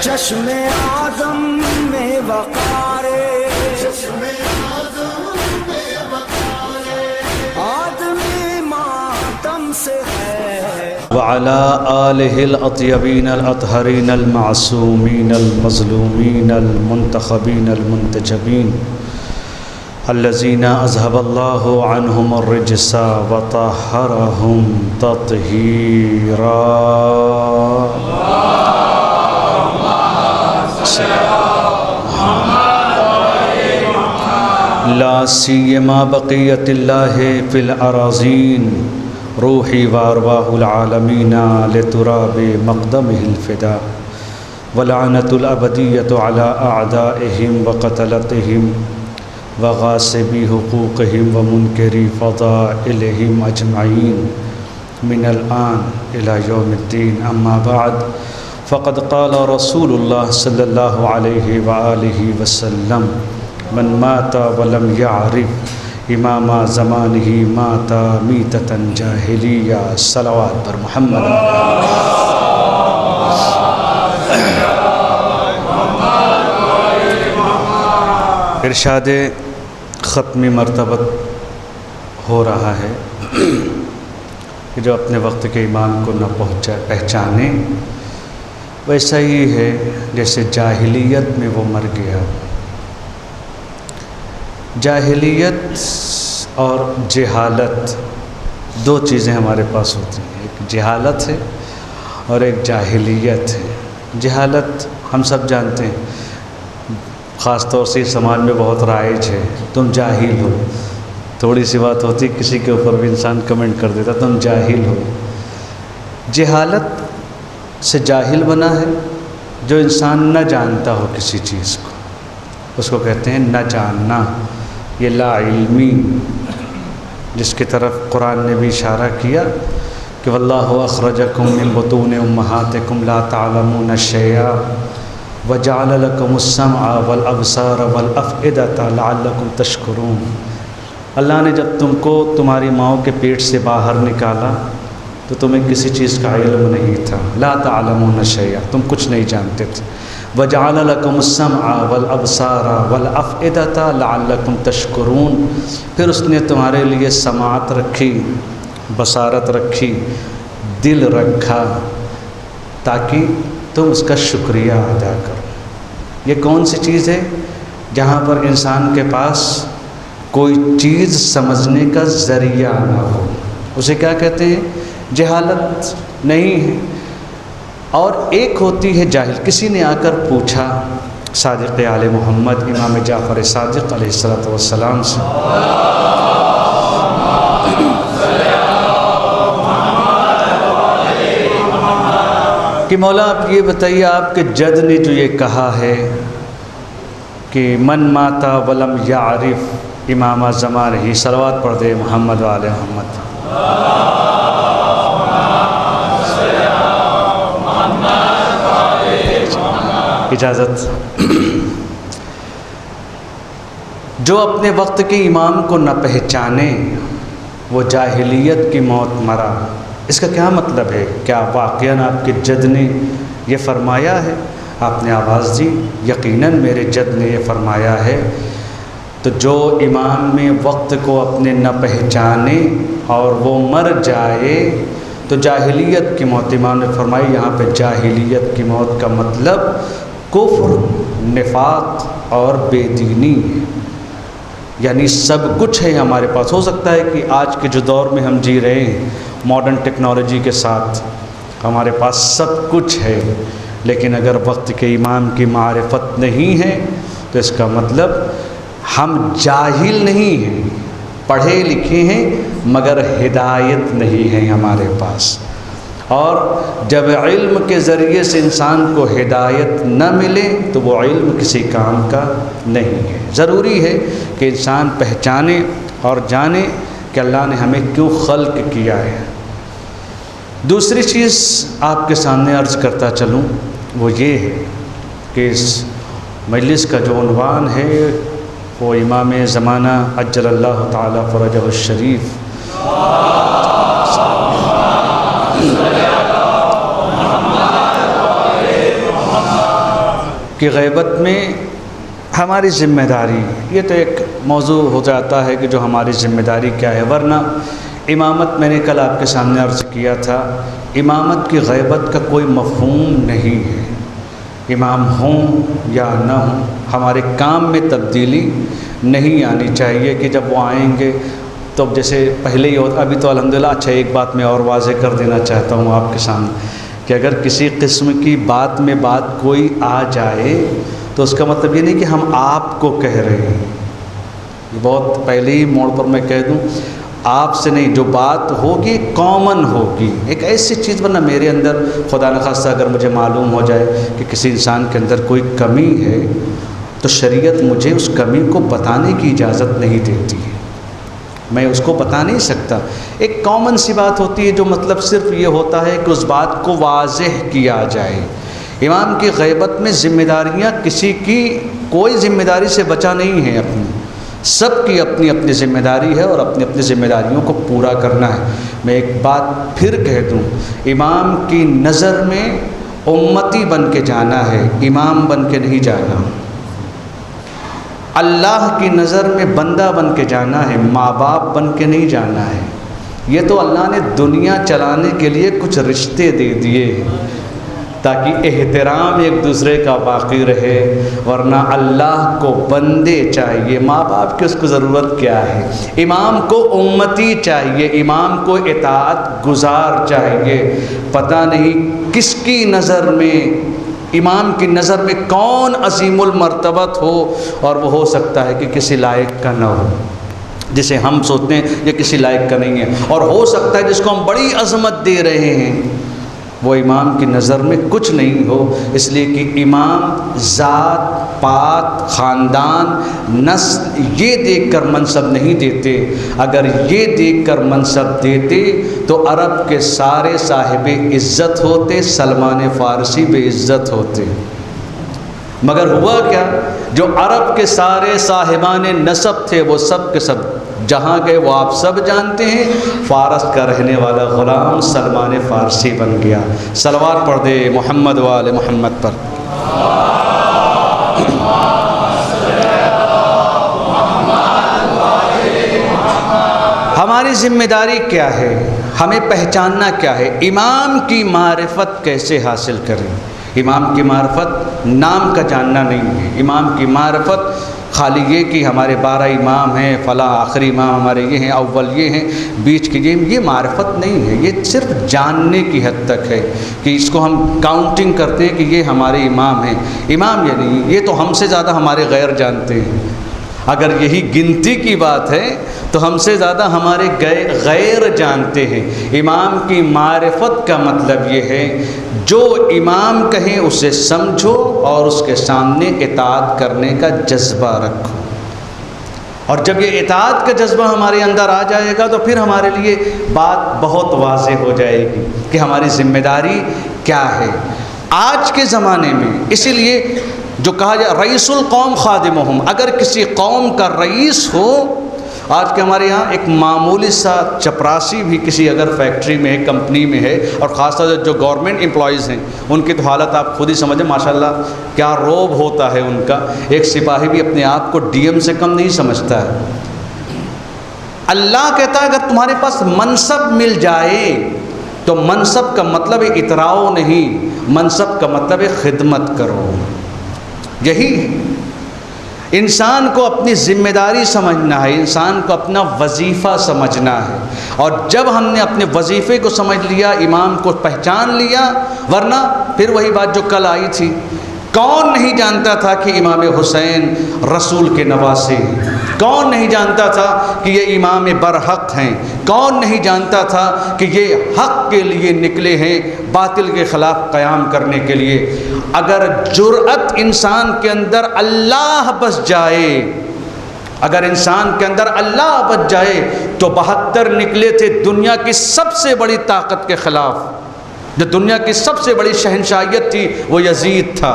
چشم آدم میں وقارے آدمی ماتم سے ہے وعلى آله الأطيبين الأطهرين المعصومين المظلومين المنتخبين المنتجبين الذين أذهب الله عنهم الرجس وطهرهم تطهيرا لا سيما بقية الله في الأراضين روحي وأرواح العالمين لتراب مقدمه الفداء ولعنة الأبدية على أعدائهم وقتلتهم وغاصبي حقوقهم ومنكري فضائلهم أجمعين من الآن إلى يوم الدين. أما بعد فقد قال رسول الله صلى الله عليه وآله وسلم من مات ولم يعرف امام زمانه مات میتة جاہلیہ. صلوات پر محمد. ارشاد ختمی مرتبت ہو رہا ہے کہ جو اپنے وقت کے امام کو نہ پہچانے ویسا ہی ہے جیسے جاہلیت میں وہ مر گیا. جاہلیت اور جہالت دو چیزیں ہمارے پاس ہوتی ہیں. ایک جہالت ہے اور ایک جاہلیت ہے. جہالت ہم سب جانتے ہیں، خاص طور سے سماج میں بہت رائج ہے. تم جاہل ہو، تھوڑی سی بات ہوتی کسی کے اوپر بھی انسان کمنٹ کر دیتا تم جاہل ہو. جہالت سے جاہل بنا ہے جو انسان نہ جانتا ہو کسی چیز کو، اس کو کہتے ہیں نہ جاننا. یہ لا علمی جس کی طرف قرآن نے بھی اشارہ کیا کہ واللہ اخرجکم من بطون امہاتکم لا تعلمون شیئا وجعل لکم السمع والابصار والافئدۃ لعلکم تشکرون. اللہ نے جب تم کو تمہاری ماؤں کے پیٹ سے باہر نکالا تو تمہیں کسی چیز کا علم نہیں تھا. لا تعلمون شیئا، تم کچھ نہیں جانتے تھے. وَجَعَلَ لَكُمُ السَّمْعَ وَالْأَبْصَارَ وَالْأَفْئِدَةَ لَعَلَّكُمْ تَشْكُرُونَ. پھر اس نے تمہارے لیے سماعت رکھی، بصارت رکھی، دل رکھا تاکہ تم اس کا شکریہ ادا کرو. یہ کون سی چیز ہے جہاں پر انسان کے پاس کوئی چیز سمجھنے کا ذریعہ نہ ہو؟ اسے کیا کہتے ہیں؟ جہالت نہیں ہے. اور ایک ہوتی ہے جاہل. کسی نے آ کر پوچھا صادق آل محمد امام جعفر صادق علیہ السلام سے کہ مولا آپ یہ بتائیے آپ کے جد نے جو یہ کہا ہے کہ من ماتا ولم یعرف امام زمانہ، صلوات پڑھ دے محمد و آل محمد. اجازت. جو اپنے وقت کے امام کو نہ پہچانے وہ جاہلیت کی موت مرا. اس کا کیا مطلب ہے؟ کیا واقعاً آپ کے جد نے یہ فرمایا ہے؟ آپ نے آواز دی یقیناً میرے جد نے یہ فرمایا ہے. تو جو امام میں وقت کو اپنے نہ پہچانے اور وہ مر جائے تو جاہلیت کی موت. امام نے فرمائی یہاں پہ جاہلیت کی موت کا مطلب کفر، نفاق اور بے دینی ہے. یعنی سب کچھ ہے ہمارے پاس. ہو سکتا ہے کہ آج کے جو دور میں ہم جی رہے ہیں ماڈرن ٹیکنالوجی کے ساتھ ہمارے پاس سب کچھ ہے، لیکن اگر وقت کے امام کی معرفت نہیں ہے تو اس کا مطلب ہم جاہل نہیں ہیں، پڑھے لکھے ہیں مگر ہدایت نہیں ہے ہمارے پاس. اور جب علم کے ذریعے سے انسان کو ہدایت نہ ملے تو وہ علم کسی کام کا نہیں ہے۔ ضروری ہے کہ انسان پہچانے اور جانے کہ اللہ نے ہمیں کیوں خلق کیا ہے۔ دوسری چیز آپ کے سامنے عرض کرتا چلوں وہ یہ ہے کہ اس مجلس کا جو عنوان ہے وہ امام زمانہ عجل اللہ تعالی فرجہ الشریف کی غیبت میں ہماری ذمہ داری، یہ تو ایک موضوع ہو جاتا ہے کہ جو ہماری ذمہ داری کیا ہے، ورنہ امامت میں نے کل آپ کے سامنے عرض کیا تھا، امامت کی غیبت کا کوئی مفہوم نہیں ہے۔ امام ہوں یا نہ ہوں، ہمارے کام میں تبدیلی نہیں آنی چاہیے کہ جب وہ آئیں گے تو جیسے پہلے ہی ہوتا۔ ابھی تو الحمدللہ اچھا ایک بات میں اور واضح کر دینا چاہتا ہوں آپ کے سامنے کہ اگر کسی قسم کی بات میں بات کوئی آ جائے تو اس کا مطلب یہ نہیں کہ ہم آپ کو کہہ رہے ہیں، یہ بہت پہلے ہی موڑ پر میں کہہ دوں، آپ سے نہیں، جو بات ہوگی کامن ہوگی، ایک ایسی چیز، ورنہ میرے اندر خدا نخواستہ اگر مجھے معلوم ہو جائے کہ کسی انسان کے اندر کوئی کمی ہے تو شریعت مجھے اس کمی کو بتانے کی اجازت نہیں دیتی ہے، میں اس کو بتا نہیں سکتا۔ ایک کامن سی بات ہوتی ہے جو مطلب صرف یہ ہوتا ہے کہ اس بات کو واضح کیا جائے۔ امام کی غیبت میں ذمہ داریاں، کسی کی کوئی ذمہ داری سے بچا نہیں ہے، اپنی سب کی اپنی اپنی ذمہ داری ہے اور اپنی اپنی ذمہ داریوں کو پورا کرنا ہے۔ میں ایک بات پھر کہہ دوں، امام کی نظر میں امتی بن کے جانا ہے، امام بن کے نہیں جانا۔ اللہ کی نظر میں بندہ بن کے جانا ہے، ماں باپ بن کے نہیں جانا ہے۔ یہ تو اللہ نے دنیا چلانے کے لیے کچھ رشتے دے دیے تاکہ احترام ایک دوسرے کا باقی رہے، ورنہ اللہ کو بندے چاہیے، ماں باپ کی اس کو ضرورت کیا ہے؟ امام کو امتی چاہیے، امام کو اطاعت گزار چاہیے۔ پتہ نہیں کس کی نظر میں، امام کی نظر میں کون عظیم المرتبت ہو، اور وہ ہو سکتا ہے کہ کسی لائق کا نہ ہو، جسے ہم سوچتے ہیں یہ کسی لائق کا نہیں ہے، اور ہو سکتا ہے جس کو ہم بڑی عظمت دے رہے ہیں وہ امام کی نظر میں کچھ نہیں ہو۔ اس لیے کہ امام ذات، پات، خاندان، نسل یہ دیکھ کر منصب نہیں دیتے، اگر یہ دیکھ کر منصب دیتے تو عرب کے سارے صاحب عزت ہوتے، سلمان فارسی بے عزت ہوتے۔ مگر ہوا کیا، جو عرب کے سارے صاحبان نسب تھے وہ سب کے سب جہاں گئے وہ آپ سب جانتے ہیں، فارس کا رہنے والا غلام سلمان فارسی بن گیا۔ صلوات پڑھ دے محمد وآل محمد پر۔ ہماری ذمہ داری کیا ہے؟ ہمیں پہچاننا کیا ہے؟ امام کی معرفت کیسے حاصل کریں؟ امام کی معرفت نام کا جاننا نہیں ہے، امام کی معرفت خالی یہ کہ ہمارے 12 امام ہیں، فلاں آخری امام ہمارے یہ ہیں، اول یہ ہیں، بیچ کے یہ معرفت نہیں ہے، یہ صرف جاننے کی حد تک ہے کہ اس کو ہم کاؤنٹنگ کرتے ہیں کہ یہ ہمارے امام ہیں۔ امام یہ نہیں، یہ تو ہم سے زیادہ ہمارے غیر جانتے ہیں۔ اگر یہی گنتی کی بات ہے تو ہم سے زیادہ ہمارے غیر جانتے ہیں۔ امام کی معرفت کا مطلب یہ ہے جو امام کہیں اسے سمجھو اور اس کے سامنے اطاعت کرنے کا جذبہ رکھو، اور جب یہ اطاعت کا جذبہ ہمارے اندر آ جائے گا تو پھر ہمارے لیے بات بہت واضح ہو جائے گی کہ ہماری ذمہ داری کیا ہے آج کے زمانے میں۔ اسی لیے جو کہا جائے رئیس القوم خادمہم، اگر کسی قوم کا رئیس ہو، آج کے ہمارے یہاں ایک معمولی سا چپراسی بھی کسی اگر فیکٹری میں ہے، کمپنی میں ہے، اور خاص طور سے جو گورنمنٹ امپلائیز ہیں ان کی تو حالت آپ خود ہی سمجھیں، ماشاءاللہ کیا روب ہوتا ہے ان کا۔ ایک سپاہی بھی اپنے آپ کو ڈی ایم سے کم نہیں سمجھتا ہے۔ اللہ کہتا ہے اگر تمہارے پاس منصب مل جائے تو منصب کا مطلب اتراؤ نہیں، منصب کا مطلب خدمت کرو۔ یہی انسان کو اپنی ذمہ داری سمجھنا ہے، انسان کو اپنا وظیفہ سمجھنا ہے، اور جب ہم نے اپنے وظیفے کو سمجھ لیا، امام کو پہچان لیا، ورنہ پھر وہی بات جو کل آئی تھی، کون نہیں جانتا تھا کہ امام حسین رسول کے نواسے ہیں؟ کون نہیں جانتا تھا کہ یہ امام برحق ہیں؟ کون نہیں جانتا تھا کہ یہ حق کے لیے نکلے ہیں، باطل کے خلاف قیام کرنے کے لیے؟ اگر جرأت انسان کے اندر اللہ بس جائے، اگر انسان کے اندر اللہ بچ جائے تو 72 نکلے تھے دنیا کی سب سے بڑی طاقت کے خلاف۔ جو دنیا کی سب سے بڑی شہنشاہیت تھی وہ یزید تھا،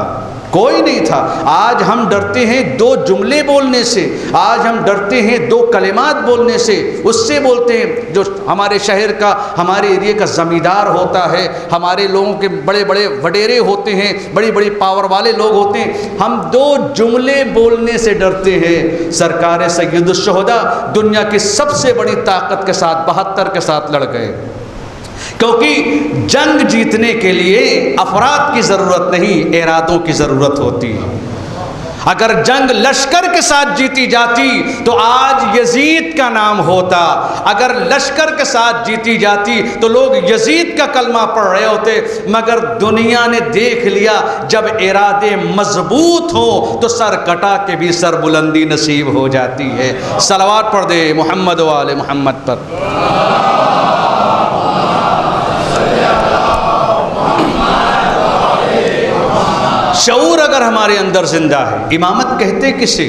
کوئی نہیں تھا۔ آج ہم ڈرتے ہیں 2 جملے بولنے سے، آج ہم ڈرتے ہیں 2 کلمات بولنے سے، اس سے بولتے ہیں جو ہمارے شہر کا، ہمارے ایریے کا زمیندار ہوتا ہے، ہمارے لوگوں کے بڑے بڑے وڈیرے ہوتے ہیں، بڑی بڑی پاور والے لوگ ہوتے ہیں، ہم 2 جملے بولنے سے ڈرتے ہیں۔ سرکار سید الشہداء دنیا کی سب سے بڑی طاقت کے ساتھ 72 کے ساتھ لڑ گئے، کیونکہ جنگ جیتنے کے لیے افراد کی ضرورت نہیں، ارادوں کی ضرورت ہوتی ہے۔ اگر جنگ لشکر کے ساتھ جیتی جاتی تو آج یزید کا نام ہوتا، اگر لشکر کے ساتھ جیتی جاتی تو لوگ یزید کا کلمہ پڑھ رہے ہوتے، مگر دنیا نے دیکھ لیا جب ارادے مضبوط ہوں تو سر کٹا کے بھی سر بلندی نصیب ہو جاتی ہے۔ صلوات پڑھ دے محمد و آل محمد پر۔ شعور اگر ہمارے اندر زندہ ہے، امامت کہتے کسے؟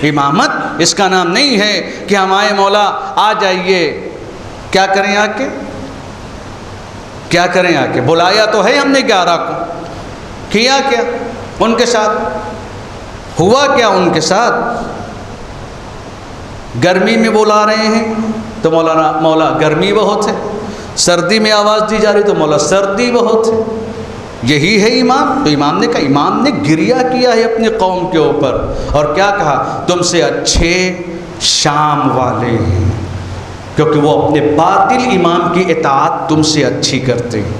امامت اس کا نام نہیں ہے کہ ہم آئے مولا آ جائیے، کیا کریں آ کے؟ کیا کریں آ کے؟ بلایا تو ہے ہم نے 11 کو، کیا کیا ان کے ساتھ؟ ہوا کیا ان کے ساتھ؟ گرمی میں بلا رہے ہیں تو مولا گرمی بہت ہے، سردی میں آواز دی جا رہی تو مولا سردی بہت ہے۔ یہی ہے امام؟ تو امام نے کہا، امام نے گریہ کیا ہے اپنی قوم کے اوپر، اور کیا کہا؟ تم سے اچھے شام والے ہیں، کیونکہ وہ اپنے باطل امام کی اطاعت تم سے اچھی کرتے ہیں۔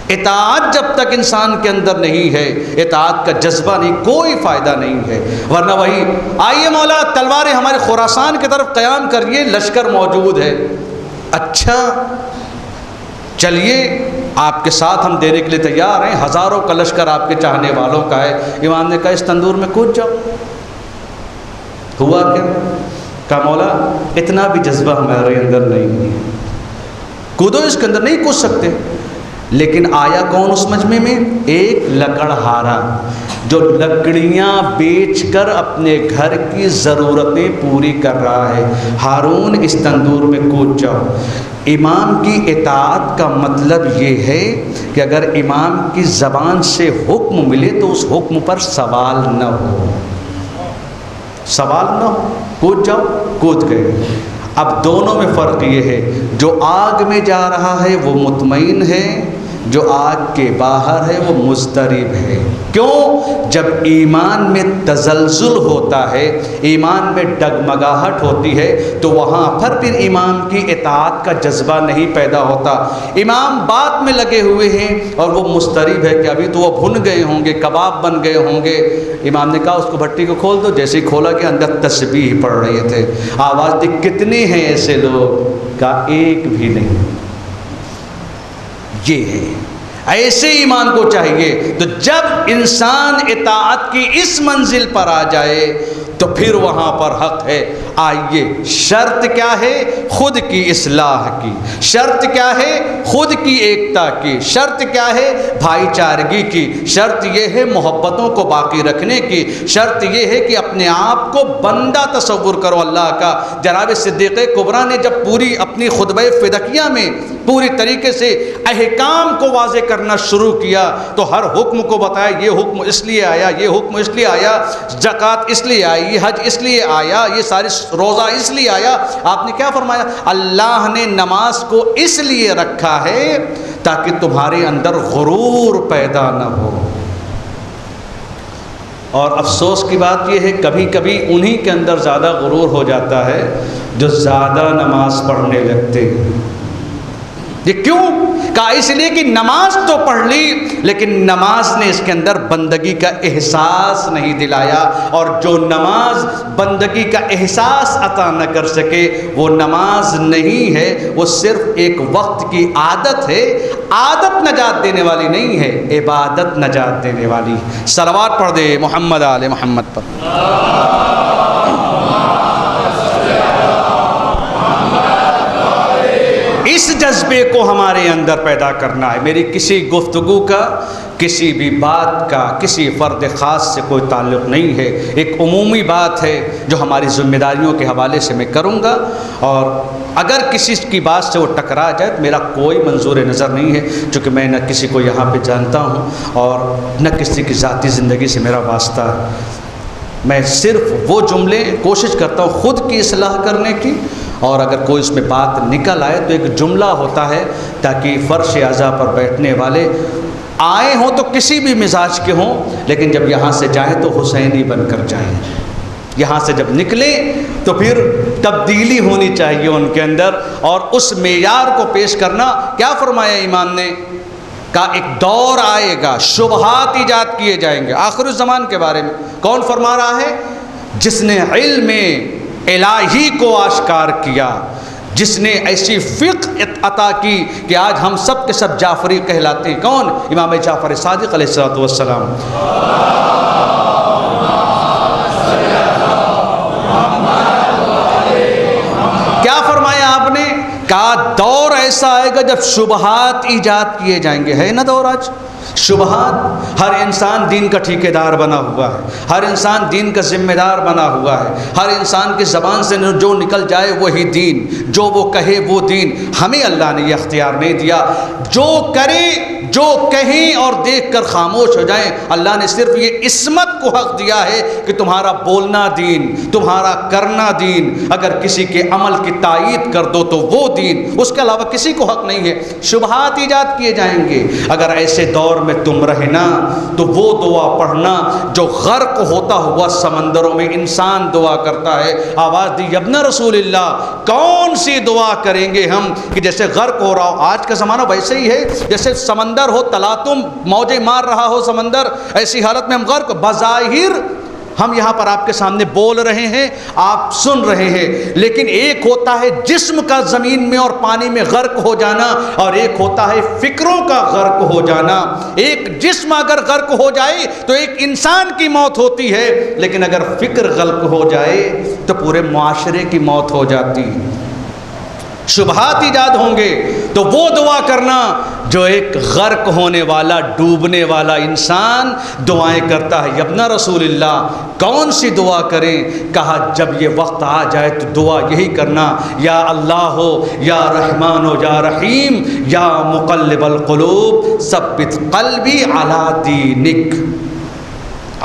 اطاعت جب تک انسان کے اندر نہیں ہے، اطاعت کا جذبہ نہیں، کوئی فائدہ نہیں ہے۔ ورنہ وہی آئیے مولا تلواریں ہمارے خراسان کی طرف قیام کریے، لشکر موجود ہے، اچھا چلیے آپ کے ساتھ ہم دینے کے لیے تیار ہیں، ہزاروں کا لشکر آپ کے چاہنے والوں کا ہے۔ امام نے کہا اس تندور میں کود جاؤ۔ ہوا کیا؟ کہا مولا اتنا بھی جذبہ ہمارے اندر نہیں ہے، کودو اس کے اندر نہیں کود سکتے۔ لیکن آیا کون اس مجمع میں؟ ایک لکڑہارا جو لکڑیاں بیچ کر اپنے گھر کی ضرورتیں پوری کر رہا ہے۔ ہارون اس تندور میں کود جاؤ۔ امام کی اطاعت کا مطلب یہ ہے کہ اگر امام کی زبان سے حکم ملے تو اس حکم پر سوال نہ ہو، سوال نہ ہو، کود جاؤ، کود گئے۔ اب دونوں میں فرق یہ ہے، جو آگ میں جا رہا ہے وہ مطمئن ہے، جو آگ کے باہر ہے وہ مضطرب ہے۔ کیوں؟ جب ایمان میں تزلزل ہوتا ہے، ایمان میں ڈگمگاہٹ ہوتی ہے تو وہاں پر پھر امام کی اطاعت کا جذبہ نہیں پیدا ہوتا۔ امام بات میں لگے ہوئے ہیں اور وہ مضطرب ہے کہ ابھی تو وہ بھن گئے ہوں گے، کباب بن گئے ہوں گے۔ امام نے کہا اس کو بھٹی کو کھول دو، جیسے ہی کھولا کہ اندر تسبیح پڑھ رہے تھے۔ آواز دی کتنے ہیں ایسے لوگ؟ کہا ایک بھی نہیں۔ یہ ہے، ایسے ایمان کو چاہیے۔ تو جب انسان اطاعت کی اس منزل پر آ جائے تو پھر وہاں پر حق ہے۔ آئیے، شرط کیا ہے؟ خود کی اصلاح کی، شرط کیا ہے؟ خود کی ایکتا کی، شرط کیا ہے؟ بھائی چارگی کی، شرط یہ ہے محبتوں کو باقی رکھنے کی، شرط یہ ہے کہ اپنے آپ کو بندہ تصور کرو اللہ کا۔ جناب صدیق کبریٰ نے جب پوری اپنی خطبہ فدکیہ میں پوری طریقے سے احکام کو واضح کرنا شروع کیا تو ہر حکم کو بتایا، یہ حکم اس لیے آیا، یہ حکم اس لیے آیا، زکوٰۃ اس لیے آئی، یہ حج اس لیے آیا، یہ ساری روزہ اس لیے آیا۔ آپ نے کیا فرمایا؟ اللہ نے نماز کو اس لیے رکھا ہے تاکہ تمہارے اندر غرور پیدا نہ ہو۔ اور افسوس کی بات یہ ہے کبھی کبھی انہی کے اندر زیادہ غرور ہو جاتا ہے جو زیادہ نماز پڑھنے لگتے ہیں۔ یہ کیوں؟ کہا اس لیے کہ نماز تو پڑھ لی لیکن نماز نے اس کے اندر بندگی کا احساس نہیں دلایا، اور جو نماز بندگی کا احساس عطا نہ کر سکے وہ نماز نہیں ہے، وہ صرف ایک وقت کی عادت ہے۔ عادت نجات دینے والی نہیں ہے، عبادت نجات دینے والی۔ صلوات پڑھ دے محمد آل محمد پر۔ اس جذبے کو ہمارے اندر پیدا کرنا ہے۔ میری کسی گفتگو کا، کسی بھی بات کا کسی فرد خاص سے کوئی تعلق نہیں ہے، ایک عمومی بات ہے جو ہماری ذمہ داریوں کے حوالے سے میں کروں گا، اور اگر کسی کی بات سے وہ ٹکرا جائے تو میرا کوئی منظور نظر نہیں ہے، چونکہ میں نہ کسی کو یہاں پہ جانتا ہوں اور نہ کسی کی ذاتی زندگی سے میرا واسطہ ہے۔ میں صرف وہ جملے کوشش کرتا ہوں خود کی اصلاح کرنے کی، اور اگر کوئی اس میں بات نکل آئے تو ایک جملہ ہوتا ہے تاکہ فرش اعضاء پر بیٹھنے والے آئے ہوں تو کسی بھی مزاج کے ہوں، لیکن جب یہاں سے جائیں تو حسینی بن کر جائیں۔ یہاں سے جب نکلے تو پھر تبدیلی ہونی چاہیے ان کے اندر، اور اس معیار کو پیش کرنا۔ کیا فرمایا امام نے؟ کہا ایک دور آئے گا، شبہات ایجاد کیے جائیں گے آخر الزمان کے بارے میں۔ کون فرما رہا ہے؟ جس نے علم الہی کو آشکار کیا، جس نے ایسی فقہ عطا کی کہ آج ہم سب کے سب جعفری کہلاتے ہیں۔ کون؟ امام جعفر صادق علیہ الصلوۃ والسلام۔ کیا فرمایا آپ نے؟ کہا دور ایسا آئے گا جب شبہات ایجاد کیے جائیں گے۔ ہے نا دور آج شبہات؟ ہر انسان دین کا ٹھیکیدار بنا ہوا ہے، ہر انسان دین کا ذمہ دار بنا ہوا ہے، ہر انسان کی زبان سے جو نکل جائے وہی دین، جو وہ کہے وہ دین۔ ہمیں اللہ نے یہ اختیار نہیں دیا جو کرے جو کہیں اور دیکھ کر خاموش ہو جائیں۔ اللہ نے صرف یہ عصمت کو حق دیا ہے کہ تمہارا بولنا دین، تمہارا کرنا دین، اگر کسی کے عمل کی تائید کر دو تو وہ دین، اس کے علاوہ کسی کو حق نہیں ہے۔ شبہات ایجاد کیے جائیں گے۔ اگر ایسے دور میں تم رہنا تو وہ دعا پڑھنا جو غرق ہوتا ہوا سمندروں میں انسان دعا کرتا ہے۔ آواز دی ابن رسول اللہ، کون سی دعا کریں گے ہم کہ جیسے غرق ہو رہا ہو؟ آج کا زمانہ ویسے ہی ہے جیسے سمندر ہو، تلاتم موجیں مار رہا ہو سمندر، ایسی حالت میں ہم غرق۔ بظاہر ہم یہاں پر آپ کے سامنے بول رہے ہیں، آپ سن رہے ہیں، لیکن ایک ہوتا ہے جسم کا زمین میں اور پانی میں غرق ہو جانا، اور ایک ہوتا ہے فکروں کا غرق ہو جانا۔ ایک جسم اگر غرق ہو جائے تو ایک انسان کی موت ہوتی ہے، لیکن اگر فکر غرق ہو جائے تو پورے معاشرے کی موت ہو جاتی ہے۔ شبہات ایجاد ہوں گے تو وہ دعا کرنا جو ایک غرق ہونے والا، ڈوبنے والا انسان دعائیں کرتا ہے۔ ابن رسول اللہ، کون سی دعا کریں؟ کہا جب یہ وقت آ جائے تو دعا یہی کرنا، یا اللہ ہو، یا رحمان ہو، یا رحیم، یا مقلب القلوب ثبت قلبی علی دینک۔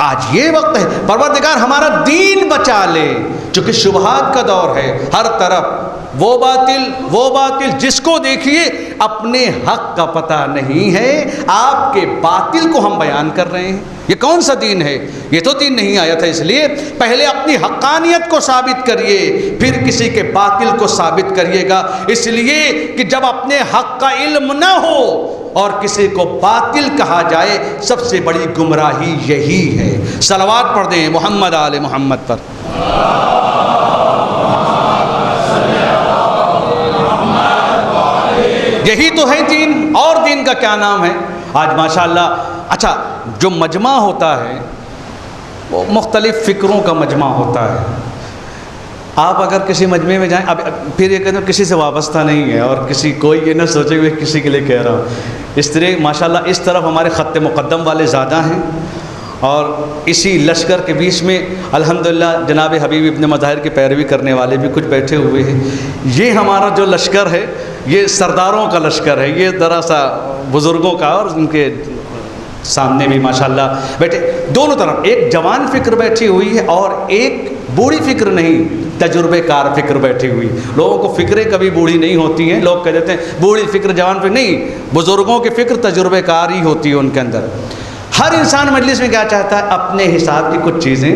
آج یہ وقت ہے پروردگار ہمارا دین بچا لے، چونکہ شبہات کا دور ہے، ہر طرف وہ باطل جس کو دیکھیے اپنے حق کا پتہ نہیں ہے، آپ کے باطل کو ہم بیان کر رہے ہیں۔ یہ کون سا دین ہے؟ یہ تو دین نہیں آیا تھا۔ اس لیے پہلے اپنی حقانیت کو ثابت کریے، پھر کسی کے باطل کو ثابت کریے گا، اس لیے کہ جب اپنے حق کا علم نہ ہو اور کسی کو باطل کہا جائے، سب سے بڑی گمراہی یہی ہے۔ صلوات پڑھ دیں محمد آل محمد پر۔ یہی تو ہے دین، اور دین کا کیا نام ہے آج ماشاءاللہ۔ اچھا، جو مجمع ہوتا ہے وہ مختلف فکروں کا مجمع ہوتا ہے۔ آپ اگر کسی مجمع میں جائیں، اب پھر یہ کہتے ہیں کسی سے وابستہ نہیں ہے، اور کسی کوئی یہ نہ سوچے کہ کسی کے لیے کہہ رہا ہوں۔ اس طرح ماشاءاللہ اس طرف ہمارے خط مقدم والے زیادہ ہیں، اور اسی لشکر کے بیچ میں الحمدللہ جناب حبیب ابن مظاہر کی پیروی کرنے والے بھی کچھ بیٹھے ہوئے ہیں۔ یہ ہمارا جو لشکر ہے یہ سرداروں کا لشکر ہے، یہ ذرا سا بزرگوں کا، اور ان کے سامنے بھی ماشاءاللہ بیٹھے دونوں طرف ایک جوان فکر بیٹھی ہوئی ہے اور ایک بوڑھی فکر نہیں، تجربے کار فکر بیٹھی ہوئی۔ لوگوں کو فکریں کبھی بوڑھی نہیں ہوتی ہیں، لوگ کہہ دیتے ہیں بوڑھی فکر جوان فکر، نہیں، بزرگوں کی فکر تجربے کار ہی ہوتی ہے ان کے اندر۔ ہر انسان مجلس میں کیا چاہتا ہے؟ اپنے حساب کی کچھ چیزیں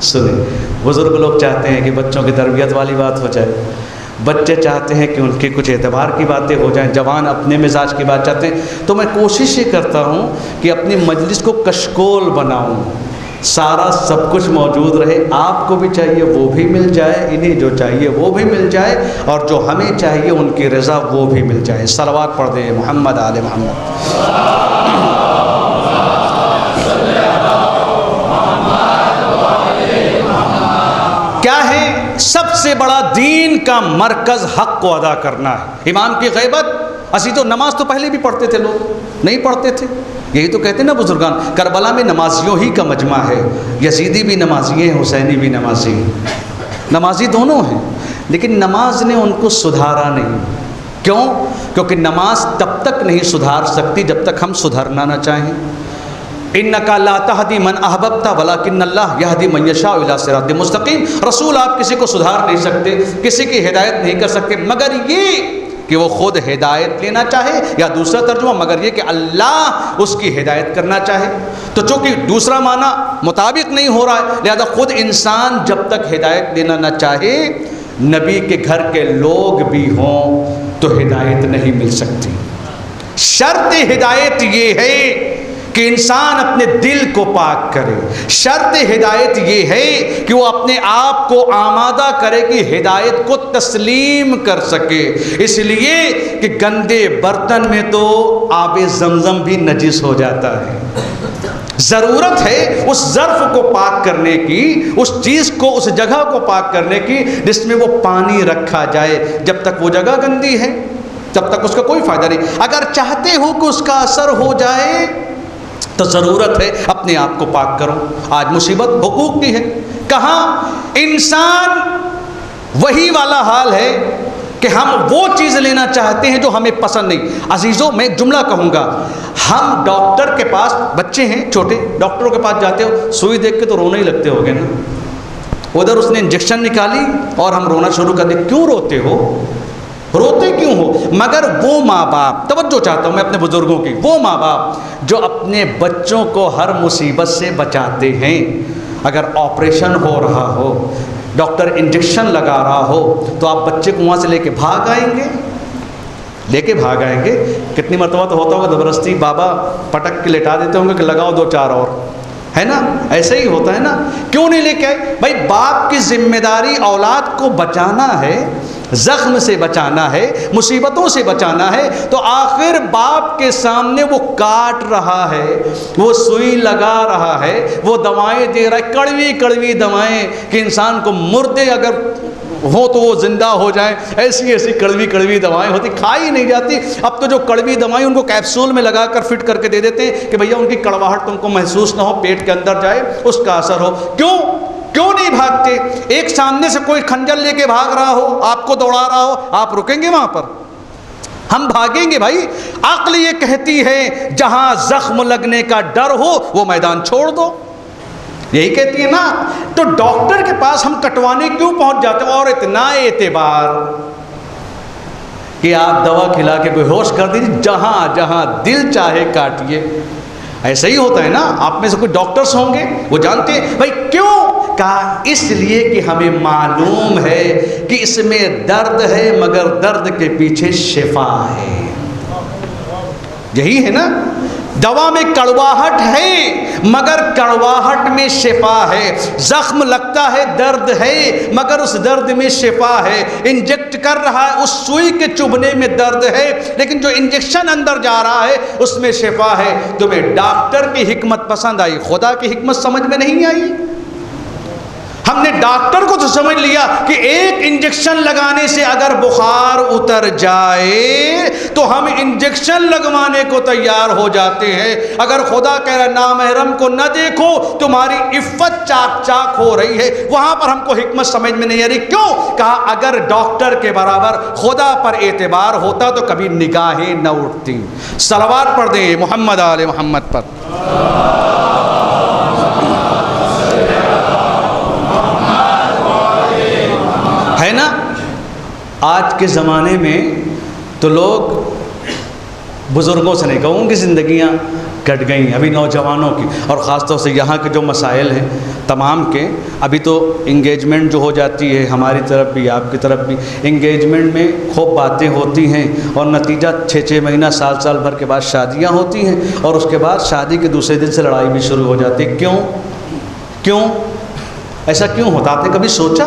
سنیں۔ بزرگ لوگ چاہتے ہیں کہ بچوں کی تربیت والی بات ہو جائے، بچے چاہتے ہیں کہ ان کی کچھ اعتبار کی باتیں ہو جائیں، جوان اپنے مزاج کی بات چاہتے ہیں۔ تو میں کوشش یہ کرتا ہوں کہ اپنی مجلس کو کشکول بناؤں، سارا سب کچھ موجود رہے، آپ کو بھی چاہیے وہ بھی مل جائے، انہیں جو چاہیے وہ بھی مل جائے، اور جو ہمیں چاہیے ان کی رضا وہ بھی مل جائے۔ صلوات پڑھ دیں محمد آل محمد۔ کیا ہے؟ سب سے بڑا دین کا مرکز حق کو ادا کرنا ہے۔ امام کی غیبت، اسی تو نماز تو پہلے بھی پڑھتے تھے، لوگ نہیں پڑھتے تھے، یہی تو کہتے ہیں نا بزرگان، کربلا میں نمازیوں ہی کا مجمع ہے، یزیدی بھی نمازی ہیں، حسینی بھی نمازی ہیں، نمازی دونوں ہیں، لیکن نماز نے ان کو سدھارا نہیں۔ کیوں؟ کیونکہ نماز تب تک نہیں سدھار سکتی جب تک ہم سدھرنا نہ چاہیں۔ انک لا تہدی من احببت ولکن اللہ یہدی من یشاء الی صراط مستقیم۔ رسول آپ کسی کو سدھار نہیں سکتے، کسی کی ہدایت نہیں کر سکتے مگر یہ کہ وہ خود ہدایت لینا چاہے، یا دوسرا ترجمہ مگر یہ کہ اللہ اس کی ہدایت کرنا چاہے۔ تو چونکہ دوسرا معنی مطابق نہیں ہو رہا ہے، لہذا خود انسان جب تک ہدایت لینا نہ چاہے، نبی کے گھر کے لوگ بھی ہوں تو ہدایت نہیں مل سکتی۔ شرط ہدایت یہ ہے کہ انسان اپنے دل کو پاک کرے، شرط ہدایت یہ ہے کہ وہ اپنے آپ کو آمادہ کرے کہ ہدایت کو تسلیم کر سکے۔ اس لیے کہ گندے برتن میں تو آب زمزم بھی نجس ہو جاتا ہے، ضرورت ہے اس ظرف کو پاک کرنے کی، اس چیز کو، اس جگہ کو پاک کرنے کی جس میں وہ پانی رکھا جائے۔ جب تک وہ جگہ گندی ہے تب تک اس کا کوئی فائدہ نہیں۔ اگر چاہتے ہو کہ اس کا اثر ہو جائے تو ضرورت ہے اپنے آپ کو پاک کرو۔ آج مصیبت حقوق کی ہے، کہاں انسان وہی والا حال ہے کہ ہم وہ چیز لینا چاہتے ہیں جو ہمیں پسند نہیں۔ عزیزوں میں ایک جملہ کہوں گا، ہم ڈاکٹر کے پاس، بچے ہیں چھوٹے، ڈاکٹروں کے پاس جاتے ہو، سوئی دیکھ کے تو رونے ہی لگتے ہو گے نا، ادھر اس نے انجیکشن نکالی اور ہم رونا شروع کر دیں۔ کیوں روتے ہو؟ روتے کیوں ہو؟ مگر وہ ماں باپ، توجہ چاہتا ہوں میں اپنے بزرگوں کی، وہ ماں باپ جو اپنے بچوں کو ہر مصیبت سے بچاتے ہیں، اگر آپریشن ہو رہا ہو، ڈاکٹر انجیکشن لگا رہا ہو تو آپ بچے کو وہاں سے لے کے بھاگ آئیں گے، لے کے بھاگ آئیں گے۔ کتنی مرتبہ تو ہوتا ہوگا زبردستی بابا پٹک کے لٹا دیتے ہوں گے کہ لگاؤ دو چار اور، ہے نا؟ ایسے ہی ہوتا ہے نا، کیوں نہیں لے کے آئے؟ بھائی باپ کی ذمہ داری اولاد کو بچانا ہے، زخم سے بچانا ہے، مصیبتوں سے بچانا ہے، تو آخر باپ کے سامنے وہ کاٹ رہا ہے، وہ سوئی لگا رہا ہے، وہ دوائیں دے رہا ہے، کڑوی کڑوی دوائیں کہ انسان کو مردے اگر ہو تو وہ زندہ ہو جائیں، ایسی ایسی کڑوی کڑوی دوائیں ہوتی، کھائی نہیں جاتی۔ اب تو جو کڑوی دوائیں ان کو کیپسول میں لگا کر فٹ کر کے دے دیتے ہیں کہ بھیا ان کی کڑواہٹ تم کو محسوس نہ ہو، پیٹ کے اندر جائے، اس کا اثر ہو۔ کیوں نہیں بھاگتے؟ ایک سامنے سے کوئی خنجر لے کے بھاگ رہا ہو، آپ کو دوڑا رہا ہو، آپ رکیں گے وہاں پر؟ ہم بھاگیں گے بھائی۔ عقل یہ کہتی ہے جہاں زخم لگنے کا ڈر ہو وہ میدان چھوڑ دو، یہی کہتی ہے نا۔ تو ڈاکٹر کے پاس ہم کٹوانے کیوں پہنچ جاتے ہیں؟ اور اتنا اعتبار کہ آپ دوا کھلا کے بے ہوش کر دیجیے، جہاں جہاں دل چاہے کاٹیے۔ ایسا ہی ہوتا ہے نا، آپ میں سے کوئی ڈاکٹرز ہوں گے وہ جانتے ہیں بھائی کیوں؟ کہا اس لیے کہ ہمیں معلوم ہے کہ اس میں درد ہے مگر درد کے پیچھے شفا ہے۔ یہی ہے نا، دوا میں کڑواہٹ ہے مگر کڑواہٹ میں شفا ہے، زخم لگتا ہے درد ہے مگر اس درد میں شفا ہے، انجیکٹ کر رہا ہے اس سوئی کے چبھنے میں درد ہے لیکن جو انجیکشن اندر جا رہا ہے اس میں شفا ہے۔ تمہیں ڈاکٹر کی حکمت پسند آئی، خدا کی حکمت سمجھ میں نہیں آئی؟ ہم نے ڈاکٹر کو تو سمجھ لیا کہ ایک انجیکشن لگانے سے اگر بخار اتر جائے تو ہم انجیکشن لگوانے کو تیار ہو جاتے ہیں۔ اگر خدا کہہ رہا نامحرم کو نہ دیکھو، تمہاری عفت چاک چاک ہو رہی ہے، وہاں پر ہم کو حکمت سمجھ میں نہیں آ رہی۔ کیوں؟ کہا اگر ڈاکٹر کے برابر خدا پر اعتبار ہوتا تو کبھی نگاہیں نہ اٹھتی۔ صلوات پڑھ دیں محمد آل محمد پر۔ ہے نا؟ آج کے زمانے میں تو لوگ بزرگوں سے نہیں کہوں گی زندگیاں کٹ گئیں ابھی نوجوانوں کی، اور خاص طور سے یہاں کے جو مسائل ہیں تمام کے، ابھی تو انگیجمنٹ جو ہو جاتی ہے ہماری طرف بھی آپ کی طرف بھی، انگیجمنٹ میں خوب باتیں ہوتی ہیں اور نتیجہ 6 مہینہ سال بھر کے بعد شادیاں ہوتی ہیں، اور اس کے بعد شادی کے دوسرے دن سے لڑائی بھی شروع ہو جاتی ہے۔ کیوں ایسا کیوں ہوتا؟ آپ نے کبھی سوچا؟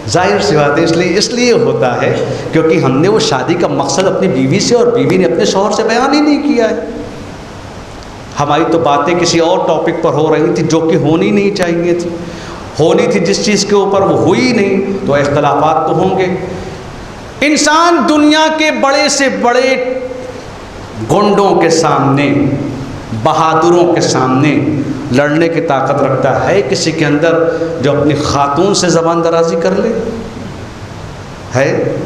ظاہر سی بات ہے، اس لیے ہوتا ہے کیونکہ ہم نے وہ شادی کا مقصد اپنی بیوی سے اور بیوی نے اپنے شوہر سے بیان ہی نہیں کیا ہے۔ ہماری تو باتیں کسی اور ٹاپک پر ہو رہی تھی جو کہ ہونی نہیں چاہیے تھی۔ ہونی تھی جس چیز کے اوپر وہ ہوئی نہیں، تو اختلافات تو ہوں گے۔ انسان دنیا کے بڑے سے بڑے گنڈوں کے سامنے، بہادروں کے سامنے لڑنے کی طاقت رکھتا ہے کسی کے اندر جو اپنی خاتون سے زبان درازی کر لے؟ ہے؟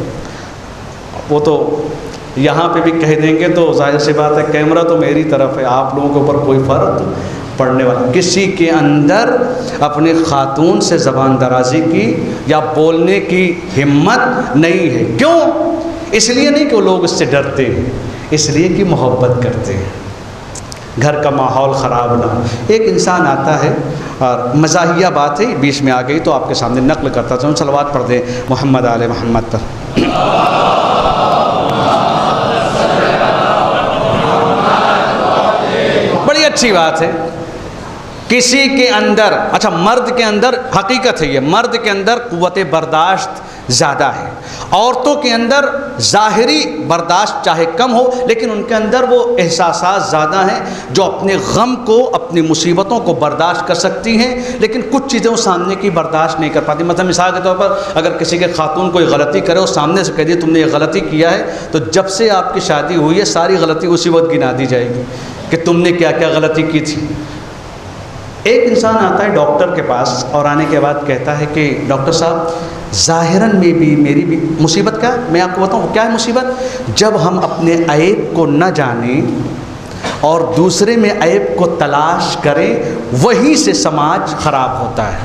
وہ تو یہاں پہ بھی کہہ دیں گے تو ظاہر سی بات ہے کیمرہ تو میری طرف ہے، آپ لوگوں کے اوپر کوئی فرق پڑنے والا۔ کسی کے اندر اپنی خاتون سے زبان درازی کی یا بولنے کی ہمت نہیں ہے۔ کیوں؟ اس لیے نہیں کہ وہ لوگ اس سے ڈرتے ہیں، اس لیے کہ محبت کرتے ہیں، گھر کا ماحول خراب نہ ہو۔ ایک انسان آتا ہے اور مزاحیہ بات ہے بیچ میں آ گئی تو آپ کے سامنے نقل کرتا ہوں، صلوات پڑھ دیں محمد آل محمد پر۔ بڑی اچھی بات ہے، کسی کے اندر، اچھا مرد کے اندر، حقیقت ہے یہ، مرد کے اندر قوت برداشت زیادہ ہے، عورتوں کے اندر ظاہری برداشت چاہے کم ہو لیکن ان کے اندر وہ احساسات زیادہ ہیں جو اپنے غم کو، اپنی مصیبتوں کو برداشت کر سکتی ہیں، لیکن کچھ چیزیں وہ سامنے کی برداشت نہیں کر پاتی۔ مثلا مثال کے طور پر اگر کسی کے خاتون کوئی غلطی کرے اور سامنے سے کہہ دی تم نے یہ غلطی کیا ہے، تو جب سے آپ کی شادی ہوئی ہے ساری غلطی اسی وقت گنا دی جائے گی کہ تم نے کیا کیا غلطی کی تھی۔ ایک انسان آتا ہے ڈاکٹر کے پاس اور آنے کے بعد کہتا ہے کہ ڈاکٹر صاحب ظاہراً میں بھی میری بھی مصیبت کیا ہے، میں آپ کو بتاؤں کیا ہے مصیبت؟ جب ہم اپنے عیب کو نہ جانیں اور دوسرے میں عیب کو تلاش کریں، وہیں سے سماج خراب ہوتا ہے۔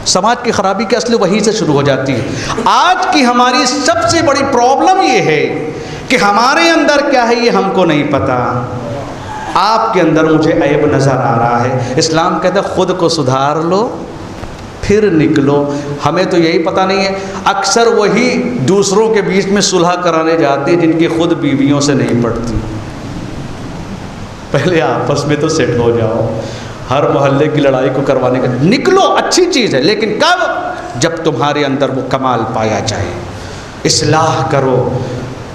سماج کی خرابی کے اصل وہیں سے شروع ہو جاتی ہے۔ آج کی ہماری سب سے بڑی پرابلم یہ ہے کہ ہمارے اندر کیا ہے یہ ہم کو نہیں پتہ، آپ کے اندر مجھے عیب نظر آ رہا ہے۔ اسلام کہتا ہے خود کو سدھار لو پھر نکلو۔ ہمیں تو یہی پتہ نہیں ہے، اکثر وہی دوسروں کے بیچ میں صلح کرانے جاتے ہیں جن کی خود بیویوں سے نہیں پڑتی۔ پہلے آپس میں تو سیٹ ہو جاؤ، ہر محلے کی لڑائی کو کروانے کا نکلو، اچھی چیز ہے، لیکن کب؟ جب تمہارے اندر وہ کمال پایا جائے۔ اصلاح کرو،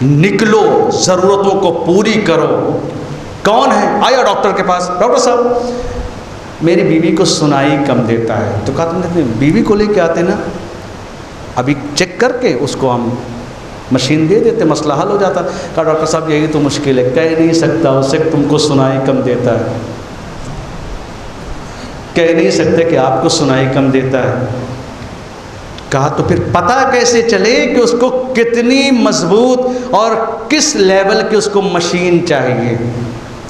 نکلو، ضرورتوں کو پوری کرو۔ کون ہے؟ آیا ڈاکٹر کے پاس، ڈاکٹر صاحب میری بیوی کو سنائی کم دیتا ہے۔ تو کہا تم نے بیوی کو لے کے آتے نا، ابھی چیک کر کے اس کو ہم مشین دے دیتے، مسئلہ حل ہو جاتا۔ کہا ڈاکٹر صاحب یہی تو مشکل ہے، کہہ نہیں سکتا اسے تم کو سنائی کم دیتا ہے، کہہ نہیں سکتے کہ آپ کو سنائی کم دیتا ہے۔ کہا تو پھر پتہ کیسے چلے کہ اس کو کتنی مضبوط اور کس لیول کی اس کو مشین چاہیے،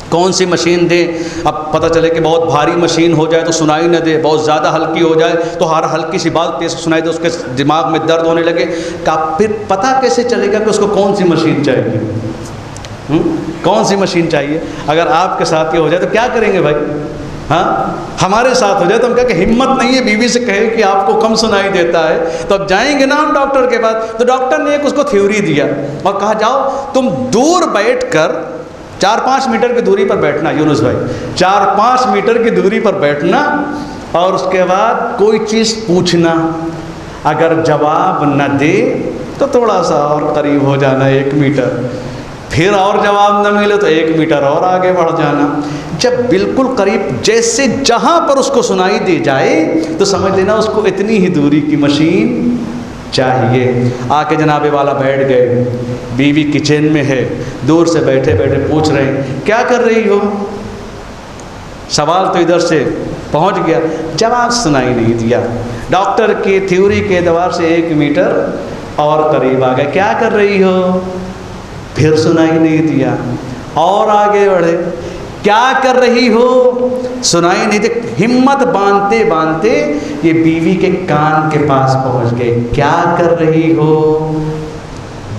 کون سی مشین دے؟ اب پتہ چلے کہ بہت بھاری مشین ہو جائے تو سنائی نہ دے، بہت زیادہ ہلکی ہو جائے تو ہر ہلکی سی بات تیز سنائی دے، اس کے دماغ میں درد ہونے لگے۔ کہا پھر پتہ کیسے چلے گا کہ اس کو کون سی مشین چاہیے؟ کون سی مشین چاہیے؟ اگر آپ کے ساتھ یہ ہو جائے تو کیا کریں گے بھائی؟ ہاں ہمارے ساتھ ہو جائے تو ہم کہا کہ ہمت نہیں ہے بیوی سے کہے کہ آپ کو کم سنائی دیتا ہے، تو اب جائیں گے نا ہم ڈاکٹر کے پاس۔ تو ڈاکٹر نے ایک اس کو تھیوری دیا اور کہا جاؤ تم دور بیٹھ کر 4-5 میٹر کی دوری پر بیٹھنا، یونس بھائی 4-5 میٹر کی دوری پر بیٹھنا، اور اس کے بعد کوئی چیز پوچھنا، اگر جواب نہ دے تو تھوڑا سا اور قریب ہو جانا 1 میٹر، پھر اور جواب نہ ملے تو 1 میٹر اور آگے بڑھ جانا۔ جب بالکل قریب، جیسے جہاں پر اس کو سنائی دے جائے تو سمجھ لینا اس کو اتنی ہی دوری کی مشین چاہیے۔ آ کے جناب والا بیٹھ گئے، بیوی کچن میں ہے، دور سے بیٹھے بیٹھے پوچھ رہے ہیں کیا کر رہی ہو؟ سوال تو ادھر سے پہنچ گیا، جواب سنائی نہیں دیا۔ ڈاکٹر کی تھیوری کے اعتبار سے 1 میٹر اور قریب آ گئے، کیا کر رہی ہو؟ پھر سنائی نہیں دیا، اور آگے بڑھے، کیا کر رہی ہو؟ سنائی نہیں دی۔ ہمت باندھتے باندھتے یہ بیوی کے کان کے پاس پہنچ گئے، کیا کر رہی ہو؟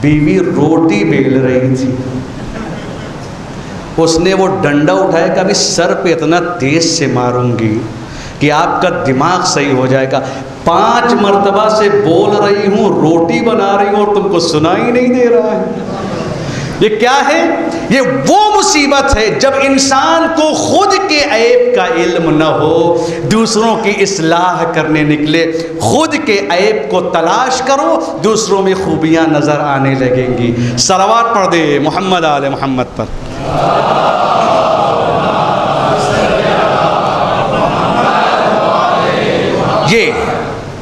بیوی روٹی بیل رہی تھی۔ اس نے وہ ڈنڈا اٹھایا کہ ابھی سر پہ اتنا تیز سے ماروں گی کہ آپ کا دماغ صحیح ہو جائے گا۔ 5 مرتبہ سے بول رہی ہوں، روٹی بنا رہی ہوں اور تم کو سنائی نہیں دے رہا ہے۔ یہ کیا ہے؟ یہ وہ مصیبت ہے جب انسان کو خود کے عیب کا علم نہ ہو، دوسروں کی اصلاح کرنے نکلے۔ خود کے عیب کو تلاش کرو، دوسروں میں خوبیاں نظر آنے لگیں گی۔ صلوات پڑھ دے محمد آل محمد پر۔ یہ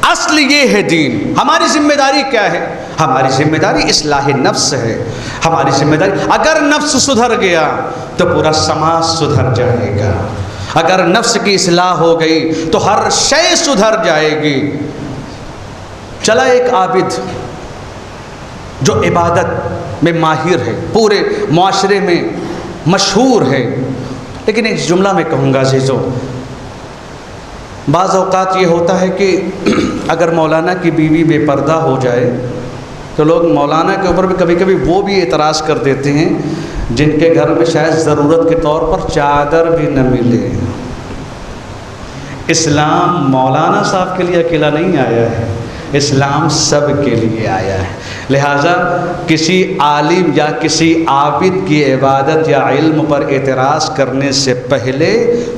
اصل یہ ہے دین۔ ہماری ذمہ داری کیا ہے؟ ہماری ذمہ داری اصلاح نفس ہے۔ ہماری ذمہ داری، اگر نفس سدھر گیا تو پورا سماج سدھر جائے گا، اگر نفس کی اصلاح ہو گئی تو ہر شے سدھر جائے گی۔ چلا ایک عابد جو عبادت میں ماہر ہے، پورے معاشرے میں مشہور ہے، لیکن ایک جملہ میں کہوں گا عزیزو، بعض اوقات یہ ہوتا ہے کہ اگر مولانا کی بیوی بے پردہ ہو جائے تو لوگ مولانا کے اوپر بھی کبھی کبھی وہ بھی اعتراض کر دیتے ہیں جن کے گھر میں شاید ضرورت کے طور پر چادر بھی نہ ملے۔ اسلام مولانا صاحب کے لیے اکیلا نہیں آیا ہے، اسلام سب کے لیے آیا ہے۔ لہٰذا کسی عالم یا کسی عابد کی عبادت یا علم پر اعتراض کرنے سے پہلے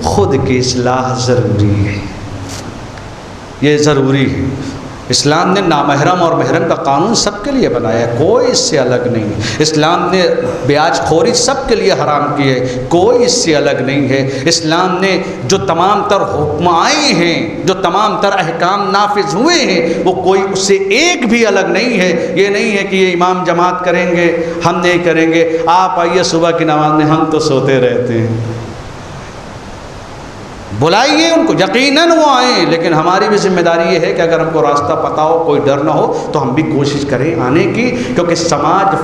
خود کی اصلاح ضروری ہے، یہ ضروری ہے۔ اسلام نے نامحرم اور محرم کا قانون سب کے لیے بنایا ہے، کوئی اس سے الگ نہیں۔ اسلام نے بیاج خوری سب کے لیے حرام کی ہے، کوئی اس سے الگ نہیں ہے۔ اسلام نے جو تمام تر حکم آئے ہیں، جو تمام تر احکام نافذ ہوئے ہیں، وہ کوئی اس سے ایک بھی الگ نہیں ہے۔ یہ نہیں ہے کہ یہ امام جماعت کریں گے ہم نہیں کریں گے، آپ آئیے صبح کی نماز میں، ہم تو سوتے رہتے ہیں۔ بلائیے ان کو، یقیناً وہ آئیں، لیکن ہماری بھی ذمہ داری یہ ہے کہ اگر ہم کو راستہ پتہ ہو، کوئی ڈر نہ ہو، تو ہم بھی کوشش کریں آنے کی، کیونکہ سماج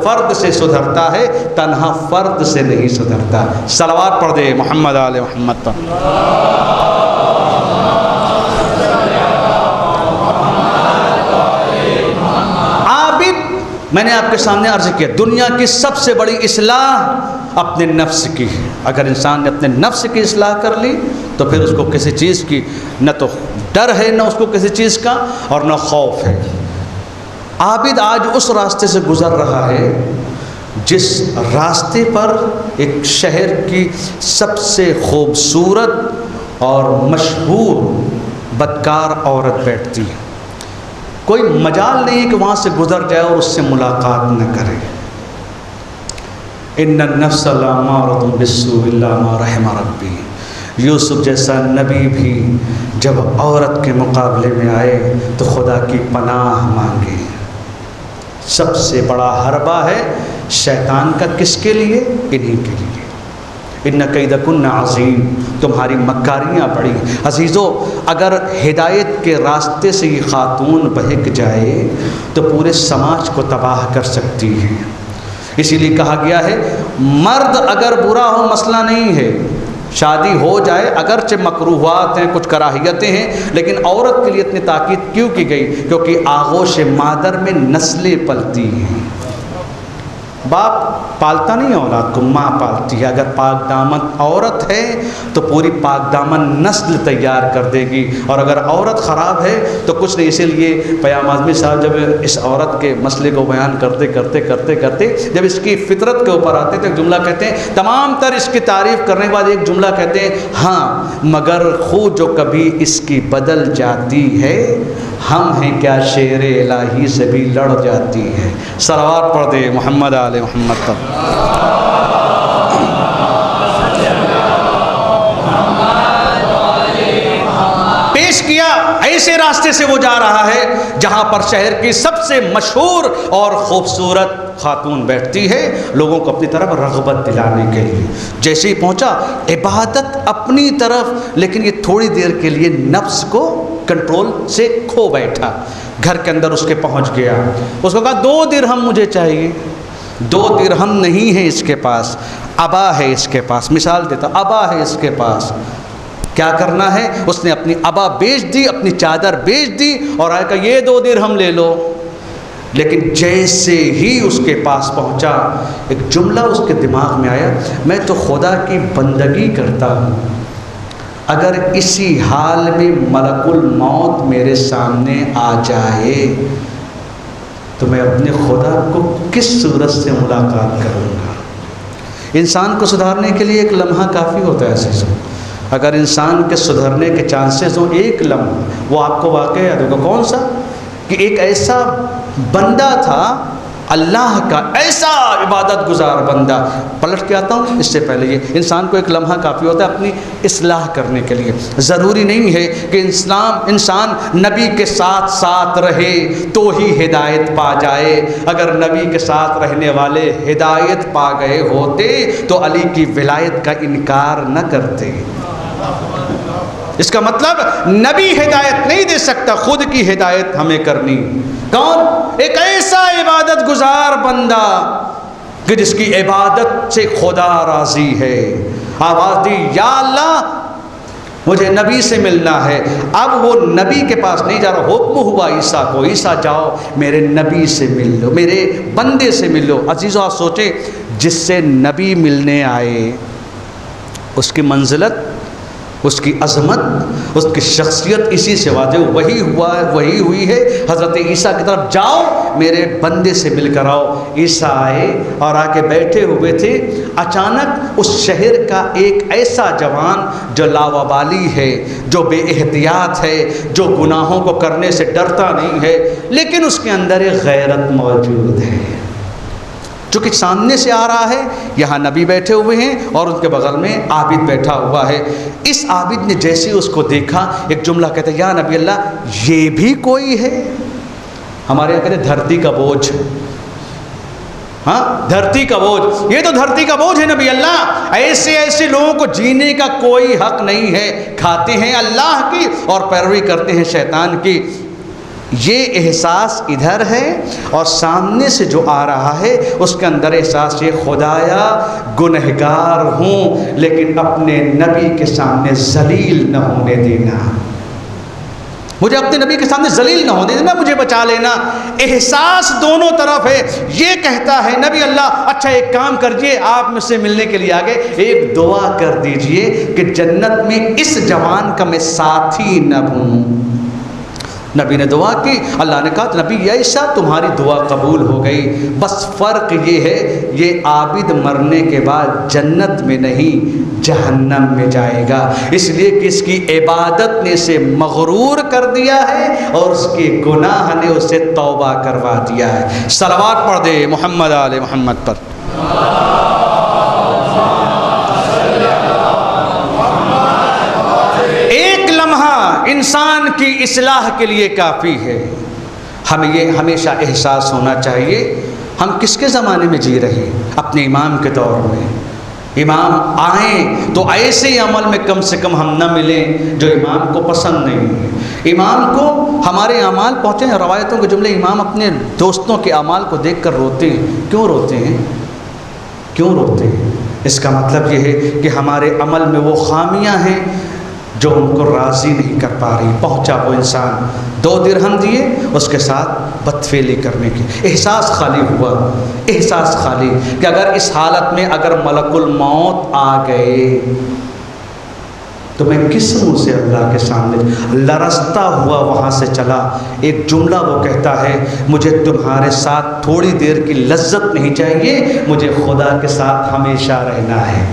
فرد سے سدھرتا ہے، تنہا فرد سے نہیں سدھرتا۔ صلوات پڑھ دے محمد آل محمد پر۔ عابد، میں نے آپ کے سامنے عرض کیا، دنیا کی سب سے بڑی اصلاح اپنے نفس کی ہے۔ اگر انسان نے اپنے نفس کی اصلاح کر لی تو پھر اس کو کسی چیز کی نہ تو ڈر ہے، نہ اس کو کسی چیز کا، اور نہ خوف ہے۔ عابد آج اس راستے سے گزر رہا ہے جس راستے پر ایک شہر کی سب سے خوبصورت اور مشہور بدکار عورت بیٹھتی ہے۔ کوئی مجال نہیں کہ وہاں سے گزر جائے اور اس سے ملاقات نہ کرے۔ ان النفس لامارۃ بالسوء الا ما رحم ربی۔ یوسف جیسا نبی بھی جب عورت کے مقابلے میں آئے تو خدا کی پناہ مانگے۔ سب سے بڑا حربہ ہے شیطان کا، کس کے لیے؟ انہی کے لیے۔ ان کیدکن عظیم، تمہاری مکاریاں بڑی۔ عزیزو، اگر ہدایت کے راستے سے یہ خاتون بہک جائے تو پورے سماج کو تباہ کر سکتی ہے۔ اسی لیے کہا گیا ہے مرد اگر برا ہو مسئلہ نہیں ہے، شادی ہو جائے، اگرچہ مکروہات ہیں، کچھ کراہیتیں ہیں، لیکن عورت کے لیے اتنی تاکید کیوں کی گئی؟ کیونکہ آغوش مادر میں نسلیں پلتی ہیں۔ باپ پالتا نہیں اولاد کو، ماں پالتی ہے۔ اگر پاک دامن عورت ہے تو پوری پاک دامن نسل تیار کر دے گی، اور اگر عورت خراب ہے تو کچھ نہیں۔ اسی لیے پیام اعظمی صاحب جب اس عورت کے مسئلے کو بیان کرتے جب اس کی فطرت کے اوپر آتے تو ایک جملہ کہتے ہیں، تمام تر اس کی تعریف کرنے کے بعد ایک جملہ کہتے ہیں، ہاں مگر خو جو کبھی اس کی بدل جاتی ہے، ہم ہیں کیا شیر الہی سے بھی لڑ جاتی ہے۔ صلوات پڑھ دے محمد آل محمد پر۔ پیش کیا ایسے راستے سے وہ جا رہا ہے جہاں پر شہر کی سب سے مشہور اور خوبصورت خاتون بیٹھتی ہے، لوگوں کو اپنی طرف رغبت دلانے کے لیے۔ جیسے ہی پہنچا، عبادت اپنی طرف، لیکن یہ تھوڑی دیر کے لیے نفس کو کنٹرول سے کھو بیٹھا۔ گھر کے اندر اس کے پہنچ گیا، اس کو کہا 2 درہم مجھے چاہیے۔ 2 درہم نہیں ہے اس کے پاس، ابا ہے اس کے پاس۔ مثال دیتا، ابا ہے اس کے پاس۔ کیا کرنا ہے؟ اس نے اپنی ابا بیچ دی، اپنی چادر بیچ دی، اور آیا کہ یہ 2 درہم لے لو۔ لیکن جیسے ہی اس کے پاس پہنچا، ایک جملہ اس کے دماغ میں آیا، میں تو خدا کی بندگی کرتا ہوں، اگر اسی حال میں ملک الموت میرے سامنے آ جائے تو میں اپنے خدا کو کس صورت سے ملاقات کروں گا؟ انسان کو سدھارنے کے لیے ایک لمحہ کافی ہوتا ہے عزیزوں۔ اگر انسان کے سدھرنے کے چانسز ہوں ایک لمحہ، وہ آپ کو واقعہ یاد ہوگا، کون سا؟ کہ ایک ایسا بندہ تھا اللہ کا ایسا عبادت گزار بندہ. پلٹ کے آتا ہوں اس سے پہلے یہ انسان کو ایک لمحہ کافی ہوتا ہے اپنی اصلاح کرنے کے لیے. ضروری نہیں ہے کہ انسان نبی کے ساتھ ساتھ رہے تو ہی ہدایت پا جائے. اگر نبی کے ساتھ رہنے والے ہدایت پا گئے ہوتے تو علی کی ولایت کا انکار نہ کرتے. اس کا مطلب نبی ہدایت نہیں دے سکتا، خود کی ہدایت ہمیں کرنی. کون؟ ایک ایسا عبادت گزار بندہ کہ جس کی عبادت سے خدا راضی ہے. آواز دی یا اللہ مجھے نبی سے ملنا ہے. اب وہ نبی کے پاس نہیں جا رہا، حکم ہوا عیسیٰ کو، عیسیٰ جاؤ میرے نبی سے مل لو، میرے بندے سے مل لو. عزیزو آپ سوچیں، جس سے نبی ملنے آئے اس کی منزلت، اس کی عظمت، اس کی شخصیت اسی سے واضح وہی ہوئی ہے. حضرت عیسیٰ کی طرف جاؤ میرے بندے سے مل کر آؤ. عیسیٰ آئے اور آ کے بیٹھے ہوئے تھے. اچانک اس شہر کا ایک ایسا جوان جو لاوبالی ہے، جو بے احتیاط ہے، جو گناہوں کو کرنے سے ڈرتا نہیں ہے، لیکن اس کے اندر ایک غیرت موجود ہے. چونکہ سامنے سے آ رہا ہے، یہاں نبی بیٹھے ہوئے ہیں اور ان کے بغل میں عابد بیٹھا ہوا ہے. اس عابد نے جیسے اس کو دیکھا ایک جملہ کہتا ہے یا نبی اللہ یہ بھی کوئی ہے. ہمارے یہاں کہتے ہیں دھرتی کا بوجھ. ہاں دھرتی کا بوجھ، یہ تو دھرتی کا بوجھ ہے نبی اللہ. ایسے لوگوں کو جینے کا کوئی حق نہیں ہے. کھاتے ہیں اللہ کی اور پیروی کرتے ہیں شیطان کی. یہ احساس ادھر ہے اور سامنے سے جو آ رہا ہے اس کے اندر احساس یہ خدایا گنہگار ہوں لیکن اپنے نبی کے سامنے ذلیل نہ ہونے دینا، مجھے اپنے نبی کے سامنے ذلیل نہ ہونے دینا، مجھے بچا لینا. احساس دونوں طرف ہے. یہ کہتا ہے نبی اللہ اچھا ایک کام کریے، آپ مجھ سے ملنے کے لیے آگے ایک دعا کر دیجئے کہ جنت میں اس جوان کا میں ساتھی نہ بنوں. نبی نے دعا کی. اللہ نے کہا نبی عیسیٰ تمہاری دعا قبول ہو گئی، بس فرق یہ ہے یہ عابد مرنے کے بعد جنت میں نہیں جہنم میں جائے گا، اس لیے کہ اس کی عبادت نے اسے مغرور کر دیا ہے اور اس کے گناہ نے اسے توبہ کروا دیا ہے. صلوات پڑھ دے محمد آل محمد پر. انسان کی اصلاح کے لیے کافی ہے. ہمیں یہ ہمیشہ احساس ہونا چاہیے ہم کس کے زمانے میں جی رہے ہیں. اپنے امام کے دور میں. امام آئیں تو ایسے عمل میں کم سے کم ہم نہ ملیں جو امام کو پسند نہیں ہے. امام کو ہمارے اعمال پہنچے ہیں. روایتوں کے جملے امام اپنے دوستوں کے اعمال کو دیکھ کر روتے ہیں. کیوں روتے ہیں؟ کیوں روتے ہیں؟ اس کا مطلب یہ ہے کہ ہمارے عمل میں وہ خامیاں ہیں جو ان کو راضی نہیں کر پا رہی. پہنچا وہ انسان 2 درہم دیے اس کے ساتھ بدفعلی کرنے کی. احساس خالی ہوا، احساس خالی کہ اگر اس حالت میں اگر ملک الموت آ گئے تو میں کس منہ سے اللہ کے سامنے لرزتا ہوا وہاں سے چلا. ایک جملہ وہ کہتا ہے مجھے تمہارے ساتھ تھوڑی دیر کی لذت نہیں چاہیے، مجھے خدا کے ساتھ ہمیشہ رہنا ہے.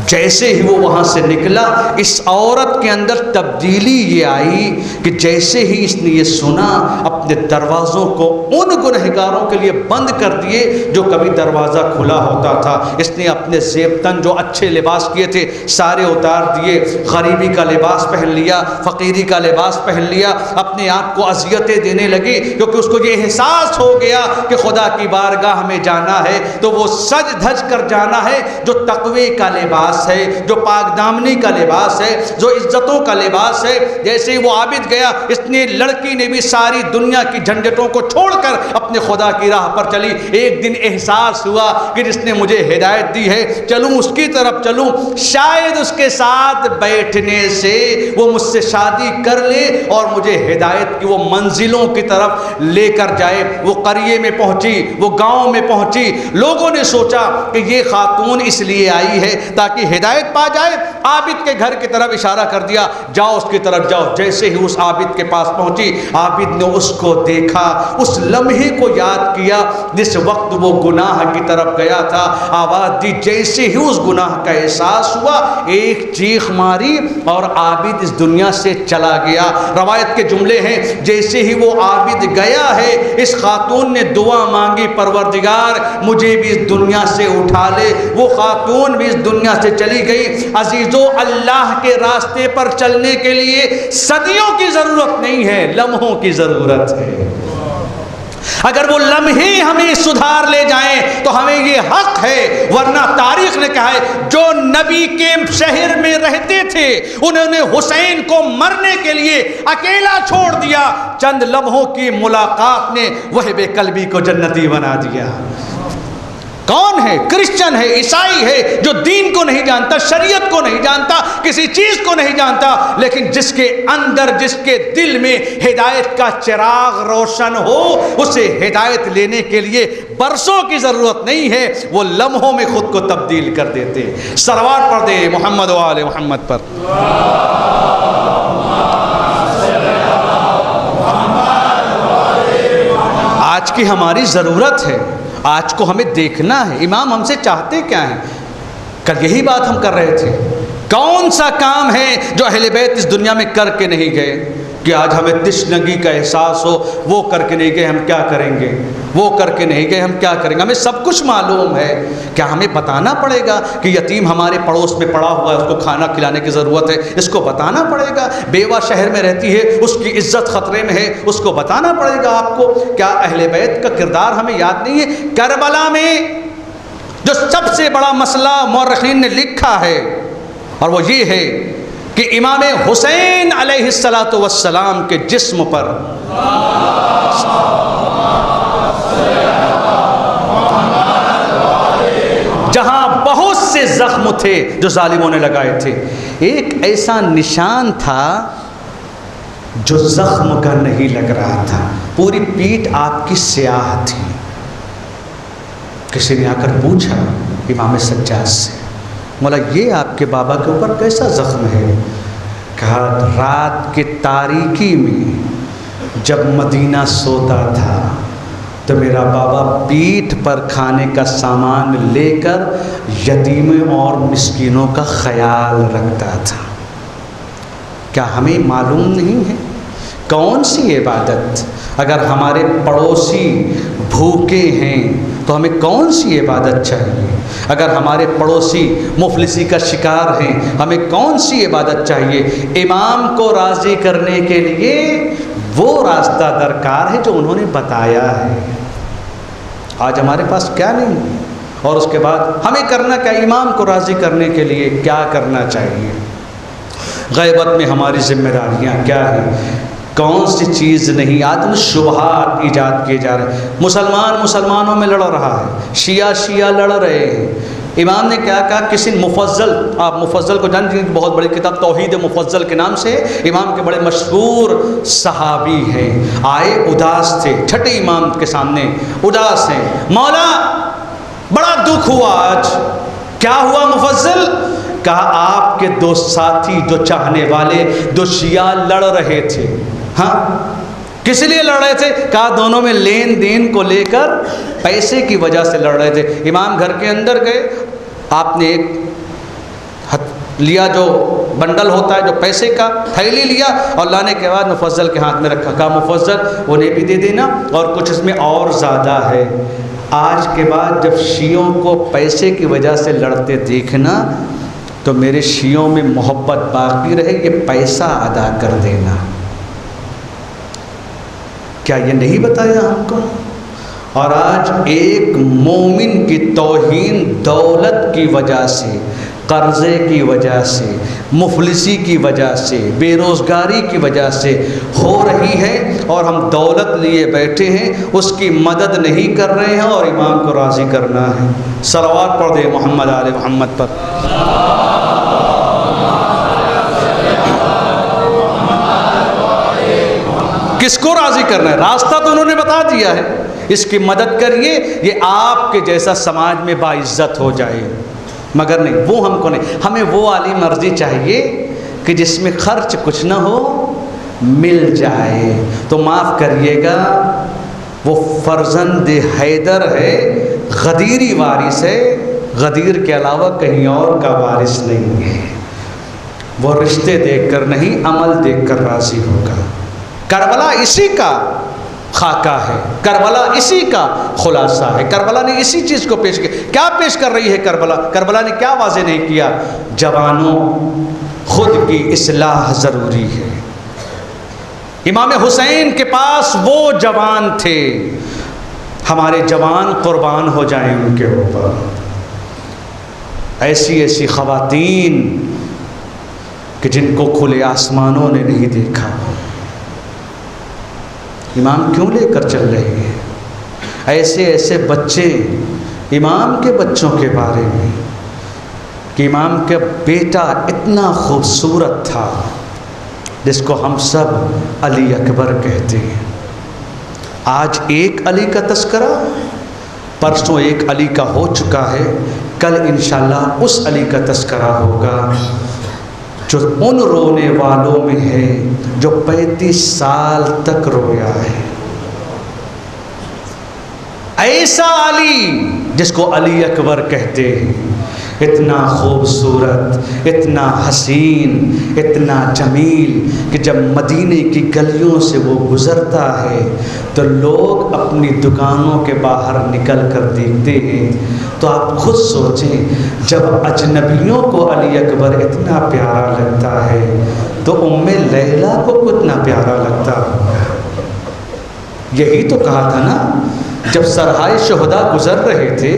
جیسے ہی وہ وہاں سے نکلا اس عورت کے اندر تبدیلی یہ آئی کہ جیسے ہی اس نے یہ سنا اپنے دروازوں کو ان گنہگاروں کے لیے بند کر دیے جو کبھی دروازہ کھلا ہوتا تھا. اس نے اپنے زیب تن جو اچھے لباس کیے تھے سارے اتار دیے، غریبی کا لباس پہن لیا، فقیری کا لباس پہن لیا، اپنے آپ کو اذیتیں دینے لگی کیونکہ اس کو یہ احساس ہو گیا کہ خدا کی بارگاہ میں جانا ہے تو وہ سج دھج کر جانا ہے جو تقوی کا لباس ہے، جو پاک دامنی کا لباس ہے، جو عزتوں کا لباس ہے. جیسے ہی وہ عابد گیا اس نے لڑکی نے بھی ساری دنیا کی جھنجھٹوں کو چھوڑ کر اپنے خدا کی راہ پر چلی. ایک دن احساس ہوا کہ جس نے مجھے ہدایت دی ہے چلوں اس کی طرف چلوں، شاید اس کے ساتھ بیٹھنے سے وہ مجھ سے شادی کر لے اور مجھے ہدایت کی وہ منزلوں کی طرف لے کر جائے. وہ قریے میں پہنچی، وہ گاؤں میں پہنچی. لوگوں نے سوچا کہ یہ خاتون اس لیے آئی ہے تاکہ ہدایت پا جائے. عابد کے گھر کی طرف اشارہ کر دیا, جاؤ اس کی طرف جاؤ. جیسے ہی اس عابد کے پاس پہنچی, عابد نے اس کو دیکھا, اس لمحے کو یاد کیا جس وقت وہ گناہ کی طرف گیا تھا. آواز دی, جیسے ہی اس گناہ کا احساس ہوا ایک چیخ ماری اور عابد اس دنیا سے چلا گیا. روایت کے جملے ہیں, جیسے ہی وہ عابد گیا ہے اس خاتون نے دعا مانگی, پروردگار مجھے بھی اس دنیا سے اٹھا لے. وہ خاتون بھی اس دنیا سے چلی گئی. عزیزو, اللہ کے راستے پر چلنے کے لیے صدیوں کی ضرورت نہیں ہے, لمحوں کی ضرورت ہے. اگر وہ لمحے ہمیں سدھار لے جائیں تو ہمیں یہ حق ہے, ورنہ تاریخ نے کہا ہے جو نبی کے شہر میں رہتے تھے انہوں نے حسین کو مرنے کے لیے اکیلا چھوڑ دیا. چند لمحوں کی ملاقات نے وہب قلبی کو جنتی بنا دیا. کون ہے؟ کرسچن ہے, عیسائی ہے, جو دین کو نہیں جانتا, شریعت کو نہیں جانتا, کسی چیز کو نہیں جانتا, لیکن جس کے اندر, جس کے دل میں ہدایت کا چراغ روشن ہو, اسے ہدایت لینے کے لیے برسوں کی ضرورت نہیں ہے, وہ لمحوں میں خود کو تبدیل کر دیتے. صلوات پڑھ دے محمد و آل محمد پر. آج کی ہماری ضرورت ہے, آج کو ہمیں دیکھنا ہے امام ہم سے چاہتے کیا ہیں. کل یہی بات ہم کر رہے تھے, کون سا کام ہے جو اہل بیت اس دنیا میں کر کے نہیں گئے کہ آج ہمیں تشنگی کا احساس ہو, وہ کر کے نہیں گئے ہم کیا کریں گے, وہ کر کے نہیں گئے ہم کیا کریں گے. ہمیں سب کچھ معلوم ہے, کیا ہمیں بتانا پڑے گا کہ یتیم ہمارے پڑوس میں پڑا ہوا ہے, اس کو کھانا کھلانے کی ضرورت ہے, اس کو بتانا پڑے گا. بیوہ شہر میں رہتی ہے, اس کی عزت خطرے میں ہے, اس کو بتانا پڑے گا آپ کو. کیا اہل بیت کا کردار ہمیں یاد نہیں ہے؟ کربلا میں جو سب سے بڑا مسئلہ مورخین نے لکھا ہے اور وہ یہ ہے کہ امام حسین علیہ السلام کے جسم پر جہاں بہت سے زخم تھے جو ظالموں نے لگائے تھے, ایک ایسا نشان تھا جو زخم کا نہیں لگ رہا تھا. پوری پیٹھ آپ کی سیاہ تھی. کسی نے آ کر پوچھا امام سجاد سے, مولا یہ آپ کے بابا کے اوپر کیسا زخم ہے؟ کہا رات کے تاریکی میں جب مدینہ سوتا تھا تو میرا بابا پیٹھ پر کھانے کا سامان لے کر یتیموں اور مسکینوں کا خیال رکھتا تھا. کیا ہمیں معلوم نہیں ہے کون سی عبادت؟ اگر ہمارے پڑوسی بھوکے ہیں تو ہمیں کون سی عبادت چاہیے؟ اگر ہمارے پڑوسی مفلسی کا شکار ہیں ہمیں کون سی عبادت چاہیے؟ امام کو راضی کرنے کے لیے وہ راستہ درکار ہے جو انہوں نے بتایا ہے. آج ہمارے پاس کیا نہیں, اور اس کے بعد ہمیں کرنا کیا؟ امام کو راضی کرنے کے لیے کیا کرنا چاہیے؟ غیبت میں ہماری ذمہ داریاں کیا ہیں؟ کون سی چیز نہیں؟ آدم شبہات ایجاد کیے جا رہے ہیں. مسلمانوں میں لڑ رہا ہے, شیعہ لڑ رہے ہیں. امام نے کیا کہا؟ کسی مفضل, آپ مفضل کو جانتے ہیں, بہت بڑی کتاب توحید مفضل کے نام سے, امام کے بڑے مشہور صحابی ہیں, آئے اداس تھے, چھٹے امام کے سامنے اداس ہیں. مولا بڑا دکھ ہوا آج. کیا ہوا مفضل؟ کہا آپ کے دو ساتھی, جو چاہنے والے, دو شیعہ لڑ رہے تھے. ہاں کس لیے لڑ رہے تھے؟ کہا دونوں میں لین دین کو لے کر پیسے کی وجہ سے لڑ رہے تھے. امام گھر کے اندر گئے, آپ نے ایک لیا جو بنڈل ہوتا ہے, جو پیسے کا تھیلی لیا, اور لانے کے بعد مفضل کے ہاتھ میں رکھا. کہا مفضل انہیں بھی دے دینا, اور کچھ اس میں اور زیادہ ہے. آج کے بعد جب شیعوں کو پیسے کی وجہ سے لڑتے دیکھنا تو میرے شیعوں میں محبت باقی رہے, یہ پیسہ ادا کر دینا. کیا یہ نہیں بتایا ہم کو؟ اور آج ایک مومن کی توہین دولت کی وجہ سے, قرضے کی وجہ سے, مفلسی کی وجہ سے, بے روزگاری کی وجہ سے ہو رہی ہے, اور ہم دولت لیے بیٹھے ہیں, اس کی مدد نہیں کر رہے ہیں, اور امام کو راضی کرنا ہے. صلوات پڑھ دے محمد آل محمد پر. کس کو راضی کرنا ہے؟ راستہ تو انہوں نے بتا دیا ہے, اس کی مدد کریے, یہ آپ کے جیسا سماج میں باعزت ہو جائے. مگر نہیں، وہ ہم کو نہیں، ہمیں وہ علی مرضی چاہیے کہ جس میں خرچ کچھ نہ ہو، مل جائے۔ تو معاف کریے گا، وہ فرزند حیدر ہے، غدیری وارث ہے، غدیر کے علاوہ کہیں اور کا وارث نہیں ہے۔ وہ رشتے دیکھ کر نہیں، عمل دیکھ کر راضی ہوگا۔ کربلا اسی کا خاکہ ہے، کربلا اسی کا خلاصہ ہے۔ کربلا نے اسی چیز کو پیش کیا۔ کیا پیش کر رہی ہے کربلا؟ کربلا نے کیا واضح نہیں کیا؟ جوانوں، خود کی اصلاح ضروری ہے۔ امام حسین کے پاس وہ جوان تھے، ہمارے جوان قربان ہو جائیں ان کے اوپر۔ ایسی ایسی خواتین کہ جن کو کھلے آسمانوں نے نہیں دیکھا، امام کیوں لے کر چل رہے ہیں؟ ایسے ایسے بچے، امام کے بچوں کے بارے میں کہ امام کا بیٹا اتنا خوبصورت تھا جس کو ہم سب علی اکبر کہتے ہیں۔ آج ایک علی کا تذکرہ، پرسوں ایک علی کا ہو چکا ہے، کل انشاءاللہ اس علی کا تذکرہ ہوگا جو ان رونے والوں میں ہے جو 35 سال تک رویا ہے۔ ایسا علی جس کو علی اکبر کہتے ہیں، اتنا خوبصورت، اتنا حسین، اتنا جمیل کہ جب مدینے کی گلیوں سے وہ گزرتا ہے تو لوگ اپنی دکانوں کے باہر نکل کر دیکھتے ہیں۔ تو آپ خود سوچیں، جب اجنبیوں کو علی اکبر اتنا پیارا لگتا ہے تو ام لیلا کو کتنا پیارا لگتا ہوگا۔ یہی تو کہا تھا نا، جب سرحائے شہداء گزر رہے تھے،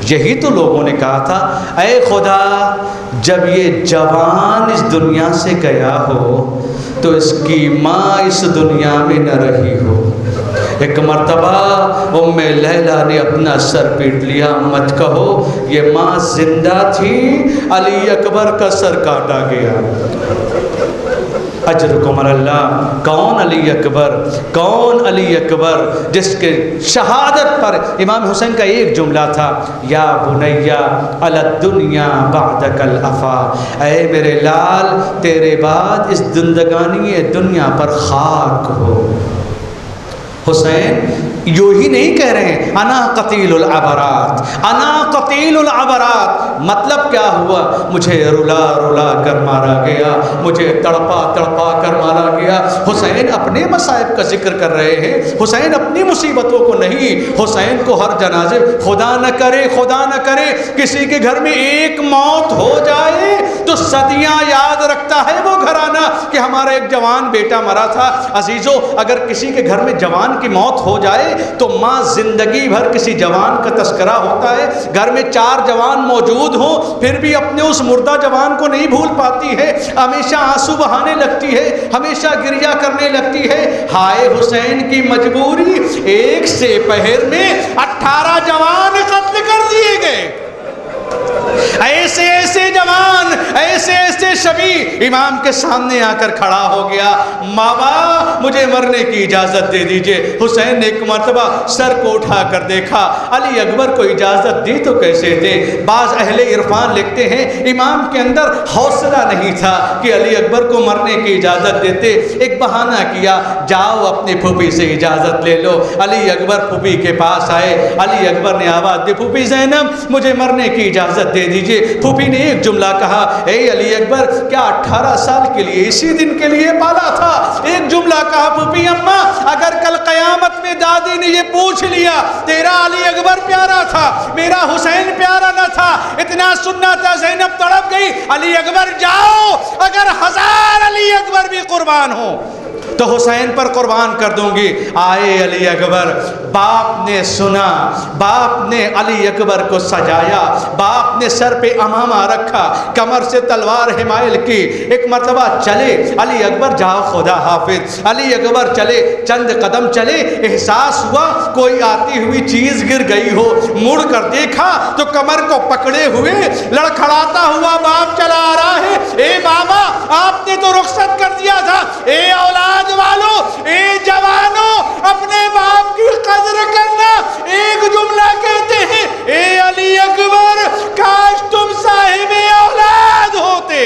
یہی تو لوگوں نے کہا تھا، اے خدا جب یہ جوان اس دنیا سے گیا ہو تو اس کی ماں اس دنیا میں نہ رہی ہو۔ ایک مرتبہ ام لیلا نے اپنا سر پیٹ لیا، مت کہو یہ ماں زندہ تھی، علی اکبر کا سر کاٹا گیا۔ اجرکم اللہ۔ کون علی اکبر؟ کون علی اکبر جس کے شہادت پر امام حسین کا ایک جملہ تھا، یا بنیا علی الدنیا بعدک الافا، اے میرے لال تیرے بعد اس زندگانی دنیا پر خاک ہو۔ حسین یوں ہی نہیں کہہ رہے ہیں انا قتیل العبرات، انا قتیل العبرات۔ مطلب کیا ہوا؟ مجھے رلا رلا کر مارا گیا، مجھے تڑپا تڑپا کر مارا گیا۔ حسین اپنے مصائب کا ذکر کر رہے ہیں، حسین اپنی مصیبتوں کو نہیں۔ حسین کو ہر جنازے، خدا نہ کرے خدا نہ کرے کسی کے گھر میں ایک موت ہو جائے تو صدیاں یاد رکھتا ہے وہ گھرانہ کہ ہمارا ایک جوان بیٹا مرا تھا۔ عزیزو، اگر کسی کے گھر میں جوان کی موت ہو جائے تو ماں زندگی بھر کسی جوان کا تذکرہ ہوتا ہے۔ گھر میں 4 جوان موجود ہوں پھر بھی اپنے اس مردہ جوان کو نہیں بھول پاتی ہے، ہمیشہ آنسو بہانے لگتی ہے، ہمیشہ گریہ کرنے لگتی ہے۔ ہائے حسین کی مجبوری، ایک سے پہر میں 18 جوان قتل کر دیے گئے۔ ایسے ایسے جوان، ایسے ایسے شبی امام کے سامنے آ کر کھڑا ہو گیا، بابا مجھے مرنے کی اجازت دے دیجئے۔ حسین نے ایک مرتبہ سر کو اٹھا کر دیکھا، علی اکبر کو اجازت دی تو کیسے دے؟ بعض اہل عرفان لکھتے ہیں امام کے اندر حوصلہ نہیں تھا کہ علی اکبر کو مرنے کی اجازت دیتے، ایک بہانہ کیا، جاؤ اپنی پھوپھی سے اجازت لے لو۔ علی اکبر پھوپھی کے پاس آئے، علی اکبر نے آواز دی، پھوپھی زینب مجھے مرنے کی اجازت دے دیجئے۔ پھوپھی نے ایک جملہ کہا، اے علی اکبر کیا 18 سال کے لیے اسی دن کے لیے پالا تھا؟ ایک جملہ کہا، پھوپھی اماں اگر کل قیامت میں دادی نے یہ پوچھ لیا تیرا علی اکبر پیارا تھا میرا حسین پیارا نہ تھا، اتنا سننا تھا، زینب تڑپ گئی، علی اکبر جاؤ اگر 1000 علی اکبر بھی قربان ہوں تو حسین پر قربان کر دوں گی۔ آئے علی اکبر، باپ نے سنا، باپ نے علی اکبر کو سجایا، باپ نے سر پہ امامہ رکھا، کمر سے تلوار حمائل کی، ایک مرتبہ چلے علی اکبر، جاؤ خدا حافظ، علی اکبر چلے، چند قدم چلے، احساس ہوا کوئی آتی ہوئی چیز گر گئی ہو، مڑ کر دیکھا تو کمر کو پکڑے ہوئے لڑکھڑاتا ہوا باپ چلا آ رہا ہے۔ اے بابا آپ نے تو رخصت کر دیا تھا، اے اولاد والو، اے جوانو، اپنے باپ کی قدر کرنا۔ ایک جملہ کہتے ہیں، اے علی اکبر کاش تم صاحب اولاد ہوتے،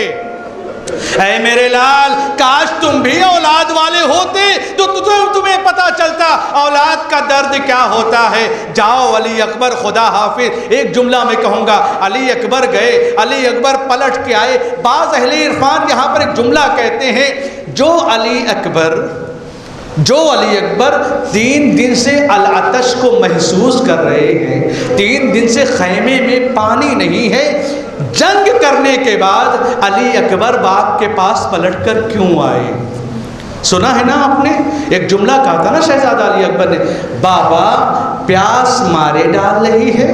اے میرے لال کاش تم بھی اولاد والے ہوتے تو تمہیں پتا چلتا اولاد کا درد کیا ہوتا ہے۔ جاؤ علی اکبر خدا حافظ، ایک جملہ میں کہوں گا، علی اکبر گئے، علی اکبر پلٹ کے آئے۔ بعض اہل عرفان یہاں پر ایک جملہ کہتے ہیں، جو علی اکبر 3 دن سے العطش کو محسوس کر رہے ہیں، 3 دن سے خیمے میں پانی نہیں ہے، جنگ کرنے کے بعد علی اکبر باپ کے پاس پلٹ کر کیوں آئے؟ سنا ہے نا آپ نے، ایک جملہ کہا تھا نا شہزادہ علی اکبر نے، بابا پیاس مارے ڈال رہی ہے،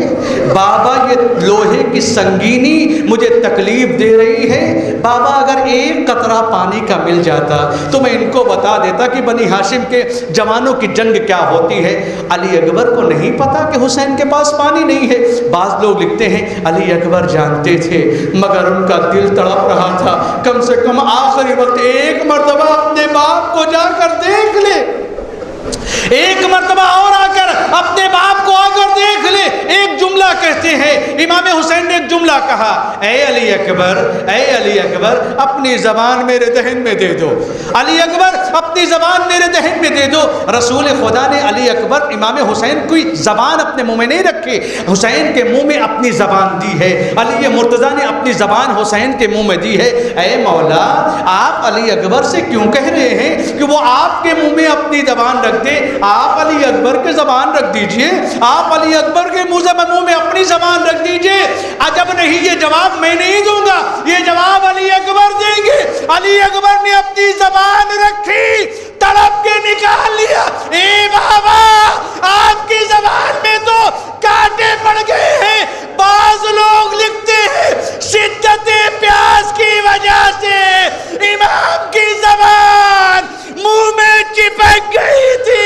بابا یہ لوہے کی سنگینی مجھے تکلیف دے رہی ہے، بابا اگر ایک قطرہ پانی کا مل جاتا تو میں ان کو بتا دیتا کہ بنی ہاشم کے جوانوں کی جنگ کیا ہوتی ہے۔ علی اکبر کو نہیں پتا کہ حسین کے پاس پانی نہیں ہے۔ بعض لوگ لکھتے ہیں علی اکبر جانتے تھے مگر ان کا دل تڑپ رہا تھا، کم سے کم آخری وقت ایک مرتبہ اپنے باپ کو جا کر دیکھ لے، ایک مرتبہ اور آ کر اپنے باپ کو آ کر دیکھ لے۔ ایک جملہ کہتے ہیں امام حسین نے، ایک جملہ کہا، اے علی اکبر اپنی زبان میرے دہن میں دے دو، علی اکبر اپنی زبان میرے دہن میں دے دو۔ رسول خدا نے علی اکبر امام حسین کوئی زبان اپنے منہ میں نہیں رکھی، حسین کے منہ میں اپنی زبان دی ہے، علی مرتضیٰ نے اپنی زبان حسین کے منہ میں دی ہے۔ اے مولا آپ علی اکبر سے کیوں کہہ رہے ہیں کہ وہ آپ کے منہ میں اپنی زبان رکھ دے؟ آپ علی اکبر کے زبان رکھ دیجئے، آپ علی اکبر کے منہ میں اپنی زبان رکھ دیجئے۔ عجب نہیں، یہ جواب میں نہیں دوں گا، یہ جواب علی اکبر دیں گے۔ علی اکبر نے اپنی زبان رکھی، تڑپ کے نکال لیا، اے بابا آپ کی زبان میں تو کانٹے پڑ گئے ہیں۔ بعض لوگ لکھتے ہیں شدت پیاس کی وجہ سے امام کی زبان منہ میں چپک گئی تھی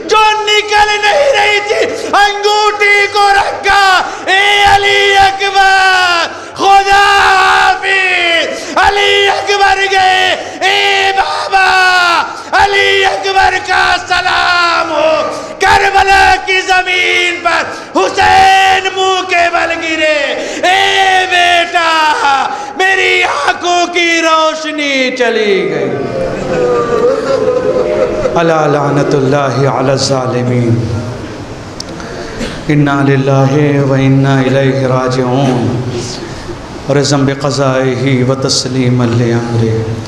جو نکل نہیں رہی تھی، انگوٹھی کو رکھا، اے علی اکبر خدا حافظ۔ علی اکبر گئے، اے بابا علی اکبر کا سلام ہو۔ کربلا کی زمین پر حسین منہ کے بل گرے، اے بیٹا میری آنکھوں کی روشنی چلی گئی۔ الا لعنت اللہ علی الظالمین، انا للہ و انا الیہ راجعون، رضا بقضائہ و تسلیما لامرہ۔